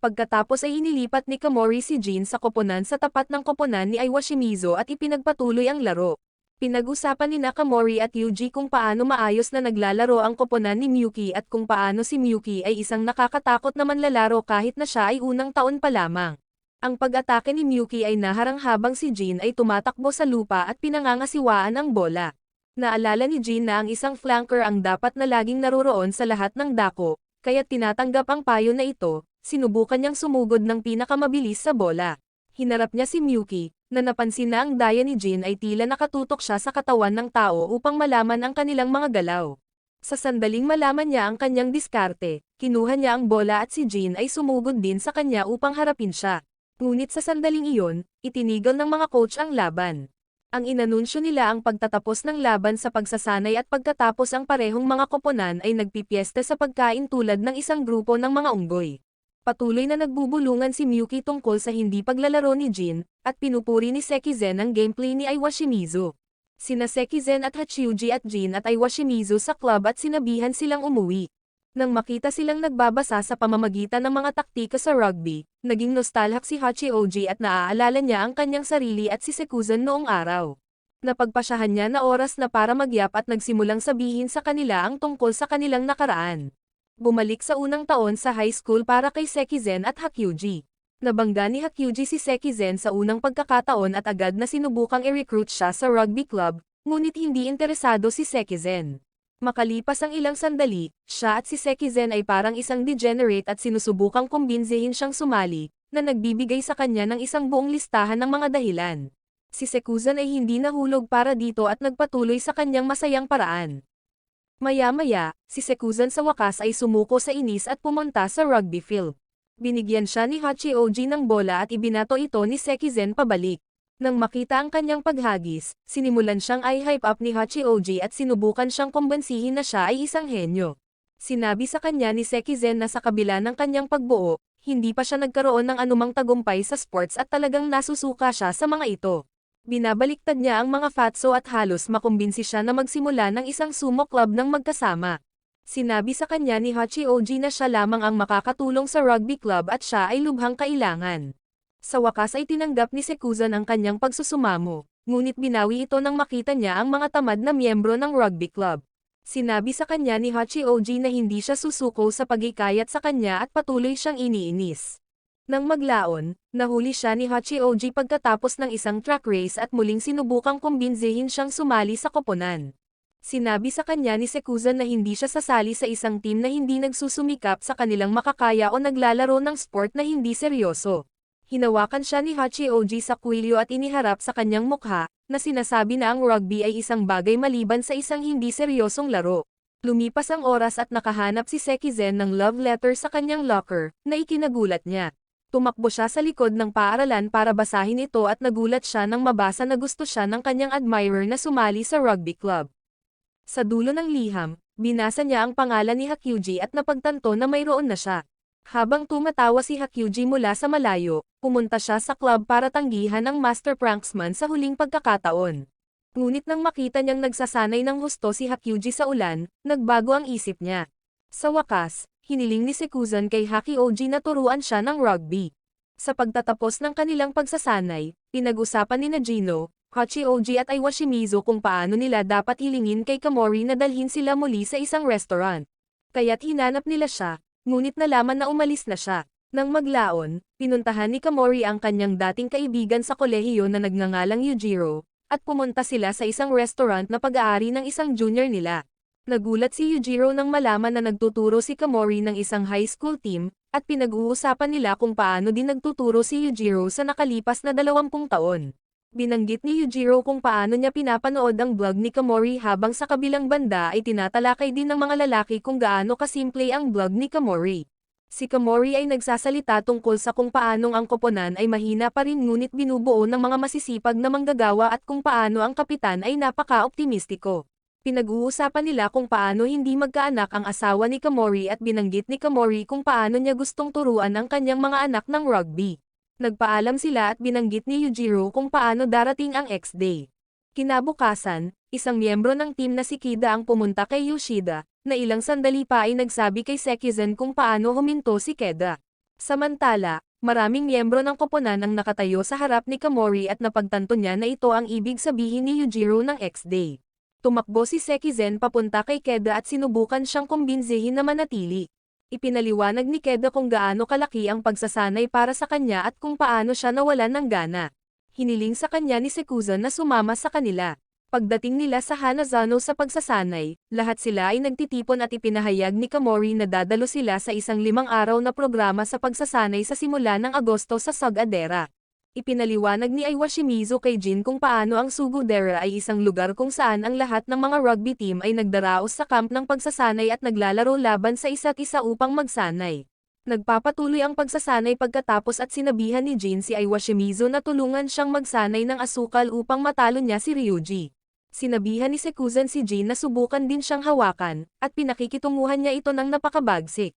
Pagkatapos ay inilipat ni Kamori si Jin sa koponan sa tapat ng koponan ni Aiwa Shimizu at ipinagpatuloy ang laro. Pinag-usapan ni Nakamori at Yuji kung paano maayos na naglalaro ang koponan ni Miyuki at kung paano si Miyuki ay isang nakakatakot na manlalaro kahit na siya ay unang taon pa lamang. Ang pag-atake ni Miyuki ay naharang habang si Jin ay tumatakbo sa lupa at pinangangasiwaan ang bola. Naalala ni Jin na ang isang flanker ang dapat na laging naroroon sa lahat ng dako, kaya tinatanggap ang payo na ito. Sinubukan niyang sumugod ng pinakamabilis sa bola. Hinarap niya si Miyuki, na napansin na ang daya ni Jin ay tila nakatutok siya sa katawan ng tao upang malaman ang kanilang mga galaw. Sa sandaling malaman niya ang kanyang diskarte, kinuha niya ang bola at si Jin ay sumugod din sa kanya upang harapin siya. Ngunit sa sandaling iyon, itinigil ng mga coach ang laban. Ang inanunsyo nila ang pagtatapos ng laban sa pagsasanay at pagkatapos ang parehong mga koponan ay nagpipiesta sa pagkain tulad ng isang grupo ng mga unggoy. Patuloy na nagbubulungan si Miyuki tungkol sa hindi paglalaro ni Jin, at pinupuri ni Sekizen ang gameplay ni Aiwa Shimizu. Sina Sekizen at Hachiuji at Jin at Aiwa Shimizu sa club at sinabihan silang umuwi. Nang makita silang nagbabasa sa pamamagitan ng mga taktika sa rugby, naging nostalgic si Hachiuji at naaalala niya ang kanyang sarili at si Sekuzan noong araw. Napagpasyahan niya na oras na para magyap at nagsimulang sabihin sa kanila ang tungkol sa kanilang nakaraan. Bumalik sa unang taon sa high school para kay Sekizen at Hakyuji. Nabangga ni Hakyuji si Sekizen sa unang pagkakataon at agad na sinubukang i-recruit siya sa rugby club, ngunit hindi interesado si Sekizen. Makalipas ang ilang sandali, siya at si Sekizen ay parang isang degenerate at sinusubukang kumbinsihin siyang sumali, na nagbibigay sa kanya ng isang buong listahan ng mga dahilan. Si Sekuzan ay hindi nahulog para dito at nagpatuloy sa kanyang masayang paraan. Maya-maya, si Sekuzan sa wakas ay sumuko sa inis at pumunta sa rugby field. Binigyan siya ni Hachioji ng bola at ibinato ito ni Sekizen pabalik. Nang makita ang kanyang paghagis, sinimulan siyang i-hype up ni Hachioji at sinubukan siyang kumbansihin na siya ay isang henyo. Sinabi sa kanya ni Sekizen na sa kabila ng kanyang pagbuo, hindi pa siya nagkaroon ng anumang tagumpay sa sports at talagang nasusuka siya sa mga ito. Binabaliktad niya ang mga fatso at halos makumbinsi siya na magsimula ng isang sumo club ng magkasama. Sinabi sa kanya ni Hachioji na siya lamang ang makakatulong sa rugby club at siya ay lubhang kailangan. Sa wakas ay tinanggap ni Sekuzan ang kanyang pagsusumamo, ngunit binawi ito nang makita niya ang mga tamad na miyembro ng rugby club. Sinabi sa kanya ni Hachioji na hindi siya susuko sa pagikayat sa kanya at patuloy siyang iniinis. Nang maglaon, nahuli siya ni Hachioji pagkatapos ng isang track race at muling sinubukang kumbinsihin siyang sumali sa koponan. Sinabi sa kanya ni Sekuzan na hindi siya sasali sa isang team na hindi nagsusumikap sa kanilang makakaya o naglalaro ng sport na hindi seryoso. Hinawakan siya ni Hachioji sa kwilyo at iniharap sa kanyang mukha, na sinasabi na ang rugby ay isang bagay maliban sa isang hindi seryosong laro. Lumipas ang oras at nakahanap si Sekizen ng love letter sa kanyang locker, na ikinagulat niya. Tumakbo siya sa likod ng paaralan para basahin ito at nagulat siya nang mabasa na gusto siya ng kanyang admirer na sumali sa rugby club. Sa dulo ng liham, binasa niya ang pangalan ni Hakyuji at napagtanto na mayroon na siya. Habang tumatawa si Hakyuji mula sa malayo, pumunta siya sa club para tanggihan ang Master Pranksman sa huling pagkakataon. Ngunit nang makita niyang nagsasanay ng husto si Hakyuji sa ulan, nagbago ang isip niya. Sa wakas, hiniling ni Sekuzan kay Hachioji na turuan siya ng rugby. Sa pagtatapos ng kanilang pagsasanay, pinag-usapan ni Gino, Hachioji at Iwashimizu kung paano nila dapat hilingin kay Komori na dalhin sila muli sa isang restaurant. Kaya't hinanap nila siya, ngunit nalaman na umalis na siya. Nang maglaon, pinuntahan ni Komori ang kanyang dating kaibigan sa kolehiyo na nagngangalang Yujiro, at pumunta sila sa isang restaurant na pag-aari ng isang junior nila. Nagulat si Yujiro nang malaman na nagtuturo si Komori ng isang high school team, at pinag-uusapan nila kung paano din nagtuturo si Yujiro sa nakalipas na 20 taon. Binanggit ni Yujiro kung paano niya pinapanood ang blog ni Komori habang sa kabilang banda ay tinatalakay din ng mga lalaki kung gaano kasimple ang blog ni Komori. Si Komori ay nagsasalita tungkol sa kung paanong ang koponan ay mahina pa rin ngunit binubuo ng mga masisipag na manggagawa at kung paano ang kapitan ay napaka-optimistiko. Pinag-uusapan nila kung paano hindi magkaanak ang asawa ni Komori at binanggit ni Komori kung paano niya gustong turuan ang kanyang mga anak ng rugby. Nagpaalam sila at binanggit ni Yujiro kung paano darating ang X-Day. Kinabukasan, isang miyembro ng team na si Kida ang pumunta kay Yoshida, na ilang sandali pa ay nagsabi kay Sekizen kung paano huminto si Keda. Samantala, maraming miyembro ng koponan ang nakatayo sa harap ni Komori at napagtanto niya na ito ang ibig sabihin ni Yujiro ng X-Day. Tumakbo si Sekizen papunta kay Keda at sinubukan siyang kumbinsihin na manatili. Ipinaliwanag ni Keda kung gaano kalaki ang pagsasanay para sa kanya at kung paano siya nawalan ng gana. Hiniling sa kanya ni Sekuzan na sumama sa kanila. Pagdating nila sa Hanazano sa pagsasanay, lahat sila ay nagtitipon at ipinahayag ni Komori na dadalo sila sa isang 5 araw na programa sa pagsasanay sa simula ng Agosto sa Sagadera. Ipinaliwanag ni Iwashimizu kay Jin kung paano ang Sugudera ay isang lugar kung saan ang lahat ng mga rugby team ay nagdaraos sa camp ng pagsasanay at naglalaro laban sa isa't isa upang magsanay. Nagpapatuloy ang pagsasanay pagkatapos at sinabihan ni Jin si Iwashimizu na tulungan siyang magsanay ng asukal upang matalo niya si Ryuji. Sinabihan ni Sekuzan si Jin na subukan din siyang hawakan, at pinakikitunguhan niya ito ng napakabagsik.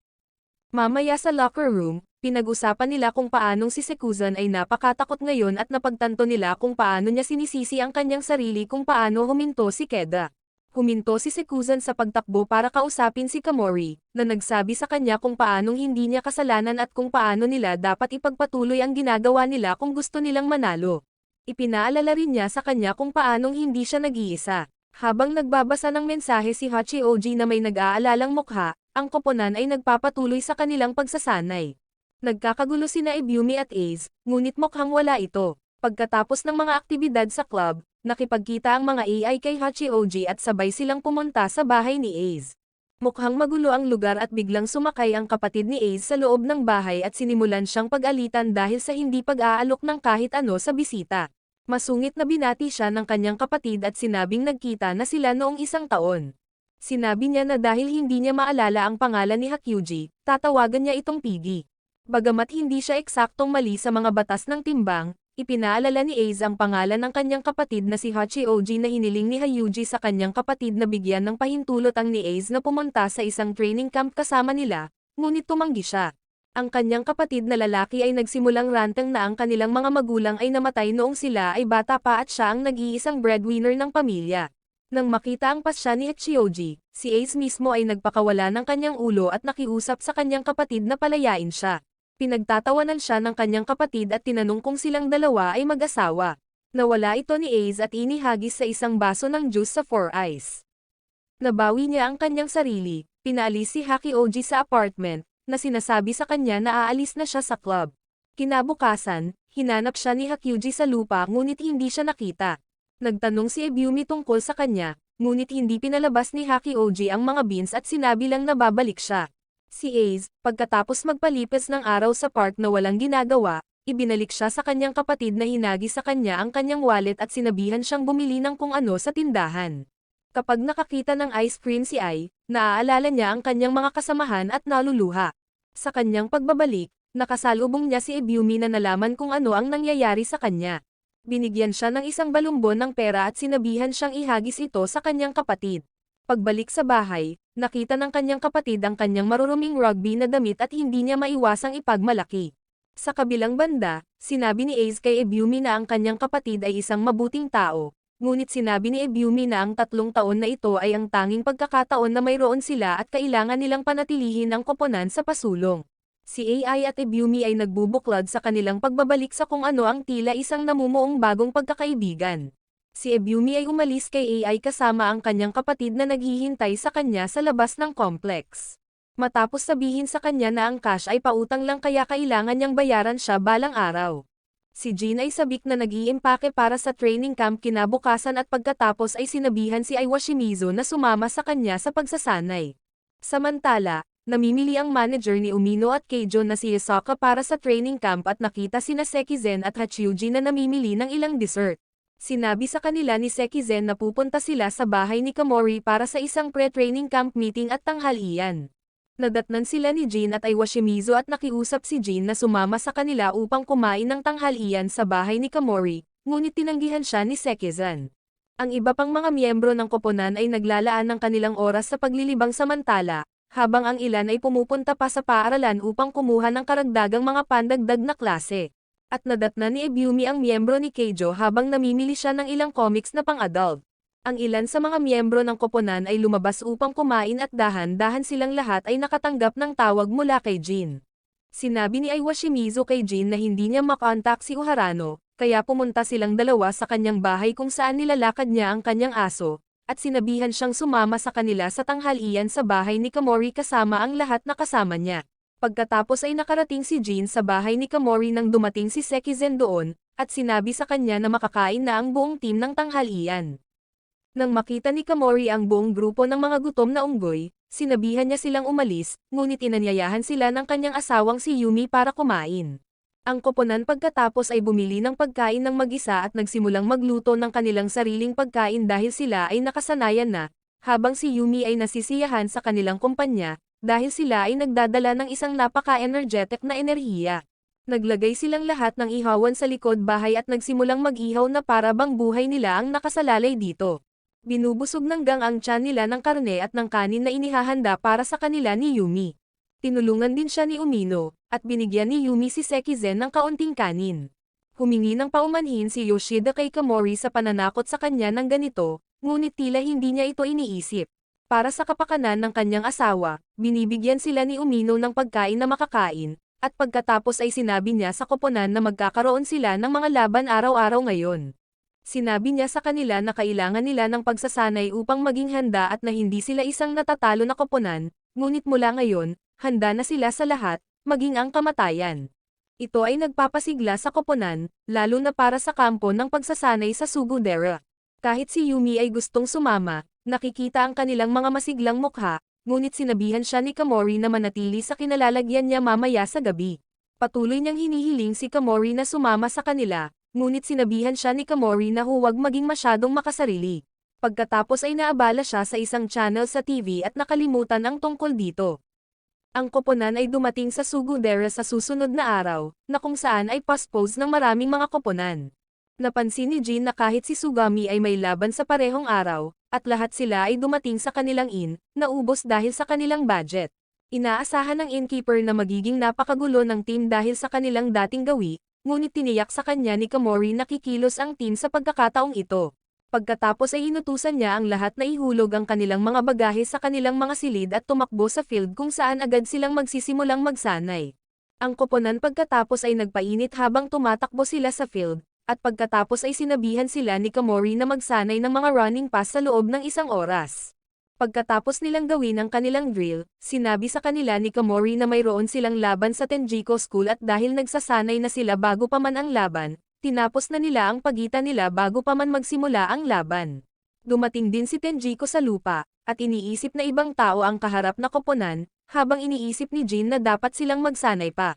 Mamaya sa locker room, pinag-usapan nila kung paanong si Sekuzan ay napakatakot ngayon at napagtanto nila kung paano niya sinisisi ang kanyang sarili kung paano huminto si Keda. Huminto si Sekuzan sa pagtakbo para kausapin si Komori, na nagsabi sa kanya kung paanong hindi niya kasalanan at kung paano nila dapat ipagpatuloy ang ginagawa nila kung gusto nilang manalo. Ipinaalala rin niya sa kanya kung paanong hindi siya nag-iisa. Habang nagbabasa ng mensahe si Hachioji na may nag-aalalang mukha, ang koponan ay nagpapatuloy sa kanilang pagsasanay. Nagkakagulo sina Ibumi at Ace, ngunit mukhang wala ito. Pagkatapos ng mga aktibidad sa club, nakipagkita ang mga AI kay Hachioji at sabay silang pumunta sa bahay ni Ace. Mukhang magulo ang lugar at biglang sumakay ang kapatid ni Ace sa loob ng bahay at sinimulan siyang pag-alitan dahil sa hindi pag-aalok ng kahit ano sa bisita. Masungit na binati siya ng kanyang kapatid at sinabing nagkita na sila noong 1 taon. Sinabi niya na dahil hindi niya maalala ang pangalan ni Hakyuji, tatawagan niya itong Piggy. Bagamat hindi siya eksaktong mali sa mga batas ng timbang, ipinaalala ni Ace ang pangalan ng kanyang kapatid na si Hachioji na hiniling ni Hyuji sa kanyang kapatid na bigyan ng pahintulot ang ni Ace na pumunta sa isang training camp kasama nila, ngunit tumanggi siya. Ang kanyang kapatid na lalaki ay nagsimulang rantang na ang kanilang mga magulang ay namatay noong sila ay bata pa at siya ang nag-iisang breadwinner ng pamilya. Nang makita ang pasya ni Hachioji, si Ace mismo ay nagpakawala ng kanyang ulo at nakiusap sa kanyang kapatid na palayain siya. Pinagtatawanan siya ng kanyang kapatid at tinanong kung silang dalawa ay mag-asawa. Nawala ito ni Ace at inihagis sa isang baso ng juice sa Four Eyes. Nabawi niya ang kanyang sarili, pinaalis si Hachioji sa apartment, na sinasabi sa kanya na aalis na siya sa club. Kinabukasan, hinanap siya ni Hakyuji sa lupa ngunit hindi siya nakita. Nagtanong si Ebiumi tungkol sa kanya, ngunit hindi pinalabas ni Hakyuji ang mga beans at sinabi lang na babalik siya. Si Ace, pagkatapos magpalipas ng araw sa park na walang ginagawa, ibinalik siya sa kanyang kapatid na hinagi sa kanya ang kanyang wallet at sinabihan siyang bumili ng kung ano sa tindahan. Kapag nakakita ng ice cream si Ai, naaalala niya ang kanyang mga kasamahan at naluluha. Sa kanyang pagbabalik, nakasalubong niya si Ebiumi na nalaman kung ano ang nangyayari sa kanya. Binigyan siya ng isang balumbon ng pera at sinabihan siyang ihagis ito sa kanyang kapatid. Pagbalik sa bahay, nakita ng kanyang kapatid ang kanyang maruruming rugby na damit at hindi niya maiwasang ipagmalaki. Sa kabilang banda, sinabi ni Ace kay Ebiumi na ang kanyang kapatid ay isang mabuting tao. Ngunit sinabi ni Ebiumi na ang 3 taon na ito ay ang tanging pagkakataon na mayroon sila at kailangan nilang panatilihin ang koponan sa pasulong. Si AI at Ebiumi ay nagbubuklod sa kanilang pagbabalik sa kung ano ang tila isang namumuong bagong pagkakaibigan. Si Ebiumi ay umalis kay AI kasama ang kanyang kapatid na naghihintay sa kanya sa labas ng complex. Matapos sabihin sa kanya na ang cash ay pautang lang kaya kailangan niyang bayaran siya balang araw. Si Jin ay sabik na nag-iimpake para sa training camp kinabukasan at pagkatapos ay sinabihan si Aiwa Shimizu na sumama sa kanya sa pagsasanay. Samantala, namimili ang manager ni Umino at Keijo na si Yasaka para sa training camp at nakita sina Sekizen at Hachiuji na namimili ng ilang dessert. Sinabi sa kanila ni Sekizen na pupunta sila sa bahay ni Kamori para sa isang pre-training camp meeting at tanghalian. Nadatnan sila ni Jin at Aiwa Shimizu at nakiusap si Jin na sumama sa kanila upang kumain ng tanghalian sa bahay ni Kamori, ngunit tinanggihan siya ni Sekizen. Ang iba pang mga miyembro ng koponan ay naglalaan ng kanilang oras sa paglilibang samantala, habang ang ilan ay pumupunta pa sa paaralan upang kumuha ng karagdagang mga pandagdag na klase. At nadatnan ni Ebiumi ang miyembro ni Keijo habang namimili siya ng ilang comics na pang-adult. Ang ilan sa mga miyembro ng koponan ay lumabas upang kumain at dahan-dahan silang lahat ay nakatanggap ng tawag mula kay Jin. Sinabi ni Aiwa Shimizu kay Jin na hindi niya makontak si Uharano, kaya pumunta silang dalawa sa kanyang bahay kung saan nilalakad niya ang kanyang aso, at sinabihan siyang sumama sa kanila sa tanghalian sa bahay ni Kamori kasama ang lahat na kasama niya. Pagkatapos ay nakarating si Jin sa bahay ni Kamori nang dumating si Sekizen doon, at sinabi sa kanya na makakain na ang buong team ng tanghalian. Nang makita ni Kamori ang buong grupo ng mga gutom na unggoy, sinabihan niya silang umalis, ngunit inanyayahan sila ng kanyang asawang si Yumi para kumain. Ang koponan pagkatapos ay bumili ng pagkain ng mag-isa at nagsimulang magluto ng kanilang sariling pagkain dahil sila ay nakasanayan na, habang si Yumi ay nasisiyahan sa kanilang kumpanya, dahil sila ay nagdadala ng isang napaka-energetic na enerhiya. Naglagay silang lahat ng ihawan sa likod bahay at nagsimulang mag-ihaw na para bang buhay nila ang nakasalalay dito. Binubusog ng gang ang tiyan nila ng karne at ng kanin na inihahanda para sa kanila ni Yumi. Tinulungan din siya ni Umino, at binigyan ni Yumi si Sekizen ng kaunting kanin. Humingi ng paumanhin si Yoshida kay Kamori sa pananakot sa kanya ng ganito, ngunit tila hindi niya ito iniisip. Para sa kapakanan ng kanyang asawa, binibigyan sila ni Umino ng pagkain na makakain, at pagkatapos ay sinabi niya sa koponan na magkakaroon sila ng mga laban araw-araw ngayon. Sinabi niya sa kanila na kailangan nila ng pagsasanay upang maging handa at na hindi sila isang natatalo na koponan, ngunit mula ngayon, handa na sila sa lahat, maging ang kamatayan. Ito ay nagpapasigla sa koponan, lalo na para sa kampo ng pagsasanay sa Sugudera. Kahit si Yumi ay gustong sumama, nakikita ang kanilang mga masiglang mukha, ngunit sinabihan siya ni Kamori na manatili sa kinalalagyan niya mamaya sa gabi. Patuloy niyang hinihiling si Kamori na sumama sa kanila, ngunit sinabihan siya ni Kamori na huwag maging masyadong makasarili. Pagkatapos ay naabala siya sa isang channel sa TV at nakalimutan ang tungkol dito. Ang koponan ay dumating sa Sugudera sa susunod na araw, na kung saan ay post ng maraming mga koponan. Napansin ni Jin na kahit si Sugami ay may laban sa parehong araw, at lahat sila ay dumating sa kanilang inn, naubos dahil sa kanilang budget. Inaasahan ng innkeeper na magiging napakagulo ng team dahil sa kanilang dating gawi, ngunit tiniyak sa kanya ni Kamori na kikilos ang team sa pagkakataong ito. Pagkatapos ay inutusan niya ang lahat na ihulog ang kanilang mga bagahe sa kanilang mga silid at tumakbo sa field kung saan agad silang magsisimulang magsanay. Ang koponan pagkatapos ay nagpainit habang tumatakbo sila sa field, at pagkatapos ay sinabihan sila ni Kamori na magsanay ng mga running pass sa loob ng 1 oras. Pagkatapos nilang gawin ang kanilang drill, sinabi sa kanila ni Kamori na mayroon silang laban sa Tenjiko School at dahil nagsasanay na sila bago pa man ang laban, tinapos na nila ang pagitan nila bago pa man magsimula ang laban. Dumating din si Tenjiko sa lupa, at iniisip na ibang tao ang kaharap na koponan, habang iniisip ni Jin na dapat silang magsanay pa.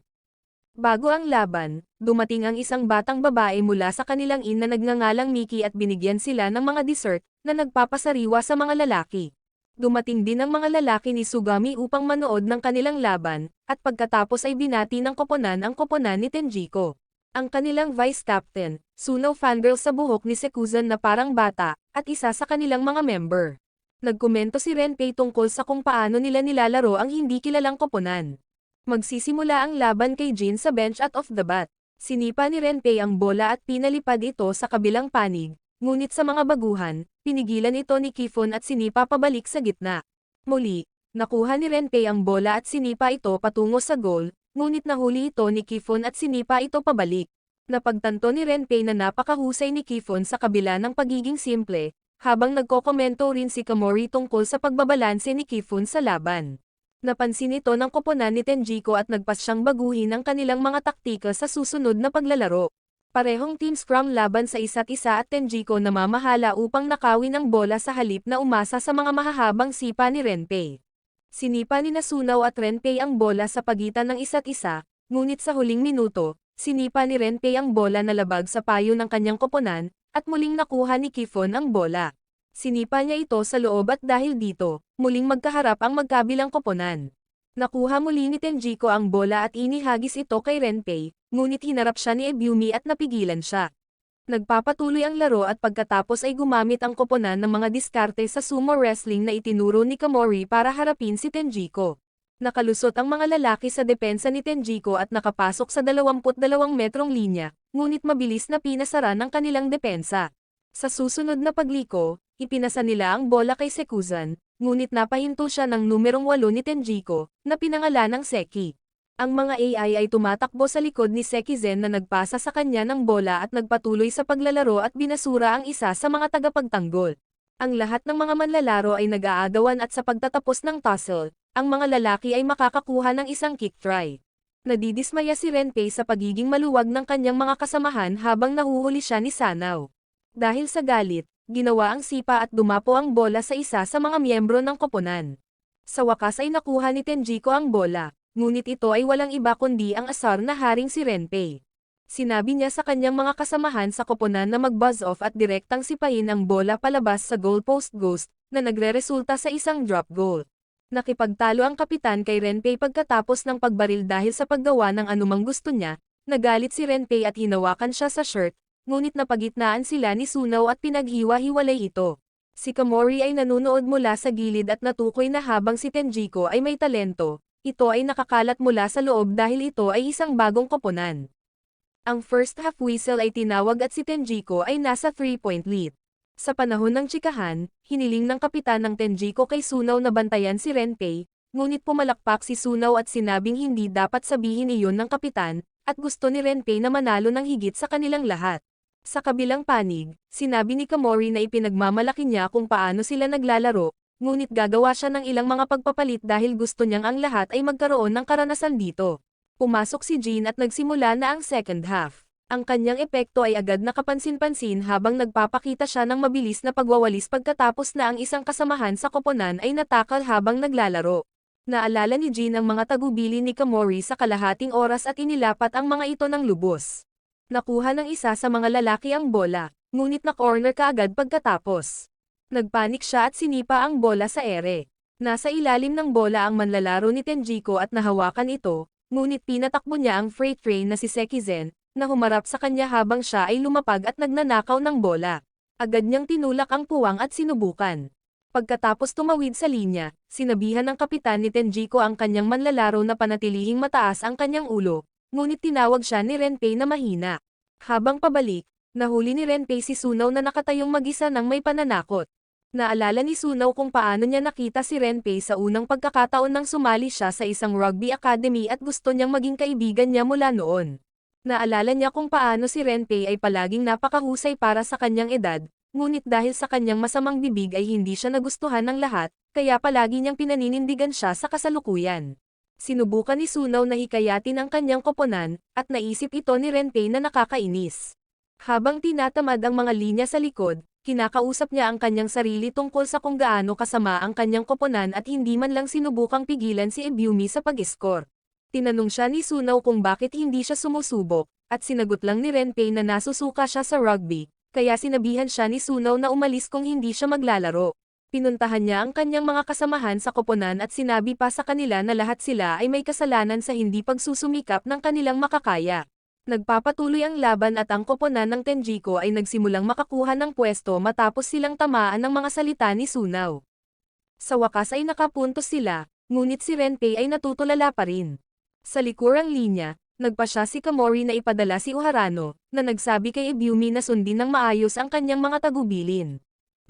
Bago ang laban, dumating ang isang batang babae mula sa kanilang inn na nagngangalang Miki at binigyan sila ng mga dessert, na nagpapasariwa sa mga lalaki. Dumating din ang mga lalaki ni Sugami upang manood ng kanilang laban, at pagkatapos ay binati ng koponan ang koponan ni Tenjiko. Ang kanilang vice captain, Suno fangirl sa buhok ni Sekuzan na parang bata, at isa sa kanilang mga member. Nagkomento si Renpei tungkol sa kung paano nila nilalaro ang hindi kilalang koponan. Magsisimula ang laban kay Jin sa bench at off the bat. Sinipa ni Renpei ang bola at pinalipad ito sa kabilang panig, ngunit sa mga baguhan, pinigilan ito ni Kifon at sinipa pabalik sa gitna. Muli, nakuha ni Renpei ang bola at sinipa ito patungo sa goal, ngunit nahuli ito ni Kifon at sinipa ito pabalik. Napagtanto ni Renpei na napakahusay ni Kifon sa kabila ng pagiging simple, habang nagkokomento rin si Kamori tungkol sa pagbabalanse ni Kifon sa laban. Napansin ito ng koponan ni Tenjiko at nagpas siyang baguhin ang kanilang mga taktika sa susunod na paglalaro. Parehong team scrum laban sa isa't isa at Tenjiko namamahala upang nakawin ang bola sa halip na umasa sa mga mahahabang sipa ni Renpei. Sinipa ni Nasunaw at Renpei ang bola sa pagitan ng isa't isa, ngunit sa huling minuto, sinipa ni Renpei ang bola na labag sa payo ng kanyang koponan, at muling nakuha ni Kifon ang bola. Sinipa niya ito sa loob at dahil dito, muling magkaharap ang magkabilang koponan. Nakuha muli ni Tenjiko ang bola at inihagis ito kay Renpei, ngunit hinarap siya ni Ebumi at napigilan siya. Nagpapatuloy ang laro at pagkatapos ay gumamit ang koponan ng mga diskarte sa sumo wrestling na itinuro ni Kamori para harapin si Tenjiko. Nakalusot ang mga lalaki sa depensa ni Tenjiko at nakapasok sa 22 metrong linya, ngunit mabilis na pinasara ng kanilang depensa. Sa susunod na pagliko, ipinasa nila ang bola kay Sekuzan, ngunit napahinto siya ng numerong 8 ni Tenjiko, na pinangalan ng Seki. Ang mga AI ay tumatakbo sa likod ni Sekizen na nagpasa sa kanya ng bola at nagpatuloy sa paglalaro at binasura ang isa sa mga tagapagtanggol. Ang lahat ng mga manlalaro ay nag-aagawan at sa pagtatapos ng tussle, ang mga lalaki ay makakakuha ng isang kick try. Nadidismaya si Renpei sa pagiging maluwag ng kanyang mga kasamahan habang nahuhuli siya ni Sanaw. Dahil sa galit, ginawa ang sipa at dumapo ang bola sa isa sa mga miyembro ng koponan. Sa wakas ay nakuha ni Tenjiko ang bola, ngunit ito ay walang iba kundi ang asar na haring si Renpei. Sinabi niya sa kanyang mga kasamahan sa koponan na mag-buzz off at direktang sipain ang bola palabas sa goalpost ghost, na nagreresulta sa isang drop goal. Nakipagtalo ang kapitan kay Renpei pagkatapos ng pagbaril dahil sa paggawa ng anumang gusto niya, nagalit si Renpei at hinawakan siya sa shirt, ngunit napagitnaan sila ni Sunaw at pinaghiwa-hiwalay ito. Si Kamori ay nanunood mula sa gilid at natukoy na habang si Tenjiko ay may talento, ito ay nakakalat mula sa loob dahil ito ay isang bagong koponan. Ang first half whistle ay tinawag at si Tenjiko ay nasa 3-point lead. Sa panahon ng tsikahan, hiniling ng kapitan ng Tenjiko kay Sunaw na bantayan si Renpei, ngunit pumalakpak si Sunaw at sinabing hindi dapat sabihin iyon ng kapitan, at gusto ni Renpei na manalo ng higit sa kanilang lahat. Sa kabilang panig, sinabi ni Kamori na ipinagmamalaki niya kung paano sila naglalaro, ngunit gagawa siya ng ilang mga pagpapalit dahil gusto niyang ang lahat ay magkaroon ng karanasan dito. Pumasok si Jin at nagsimula na ang second half. Ang kanyang epekto ay agad na kapansin-pansin habang nagpapakita siya ng mabilis na pagwawalis pagkatapos na ang isang kasamahan sa koponan ay natakal habang naglalaro. Naalala ni Jin ang mga tagubili ni Kamori sa kalahating oras at inilapat ang mga ito ng lubos. Nakuha ng isa sa mga lalaki ang bola, ngunit na-corner kaagad pagkatapos. Nagpanik siya at sinipa ang bola sa ere. Nasa ilalim ng bola ang manlalaro ni Tenjiko at nahawakan ito, ngunit pinatakbo niya ang freight train na si Sekizen, na humarap sa kanya habang siya ay lumapag at nagnanakaw ng bola. Agad niyang tinulak ang puwang at sinubukan. Pagkatapos tumawid sa linya, sinabihan ng kapitan ni Tenjiko ang kanyang manlalaro na panatilihing mataas ang kanyang ulo, ngunit tinawag siya ni Renpei na mahina. Habang pabalik, nahuli ni Renpei si Sunaw na nakatayong mag-isa ng may pananakot. Naalala ni Sunaw kung paano niya nakita si Renpei sa unang pagkakataon nang sumali siya sa isang rugby academy at gusto niyang maging kaibigan niya mula noon. Naalala niya kung paano si Renpei ay palaging napakahusay para sa kanyang edad, ngunit dahil sa kanyang masamang bibig ay hindi siya nagustuhan ng lahat, kaya palagi niyang pinaninindigan siya sa kasalukuyan. Sinubukan ni Sunaw na hikayatin ang kanyang koponan, at naisip ito ni Renpei na nakakainis. Habang tinatamad ang mga linya sa likod, kinakausap niya ang kanyang sarili tungkol sa kung gaano kasama ang kanyang koponan at hindi man lang sinubukang pigilan si Ebyumi sa pag-score. Tinanong siya ni Sunaw kung bakit hindi siya sumusubok, at sinagot lang ni Renpei na nasusuka siya sa rugby, kaya sinabihan siya ni Sunaw na umalis kung hindi siya maglalaro. Pinuntahan niya ang kanyang mga kasamahan sa koponan at sinabi pa sa kanila na lahat sila ay may kasalanan sa hindi pagsusumikap ng kanilang makakaya. Nagpapatuloy ang laban at ang koponan ng Tenjiko ay nagsimulang makakuha ng pwesto matapos silang tamaan ng mga salita ni Sunaw. Sa wakas ay nakapuntos sila, ngunit si Renpei ay natutulala pa rin. Sa likurang linya, nagpa siya si Kamori na ipadala si Uharano, na nagsabi kay Ebyumi na sundin ng maayos ang kanyang mga tagubilin.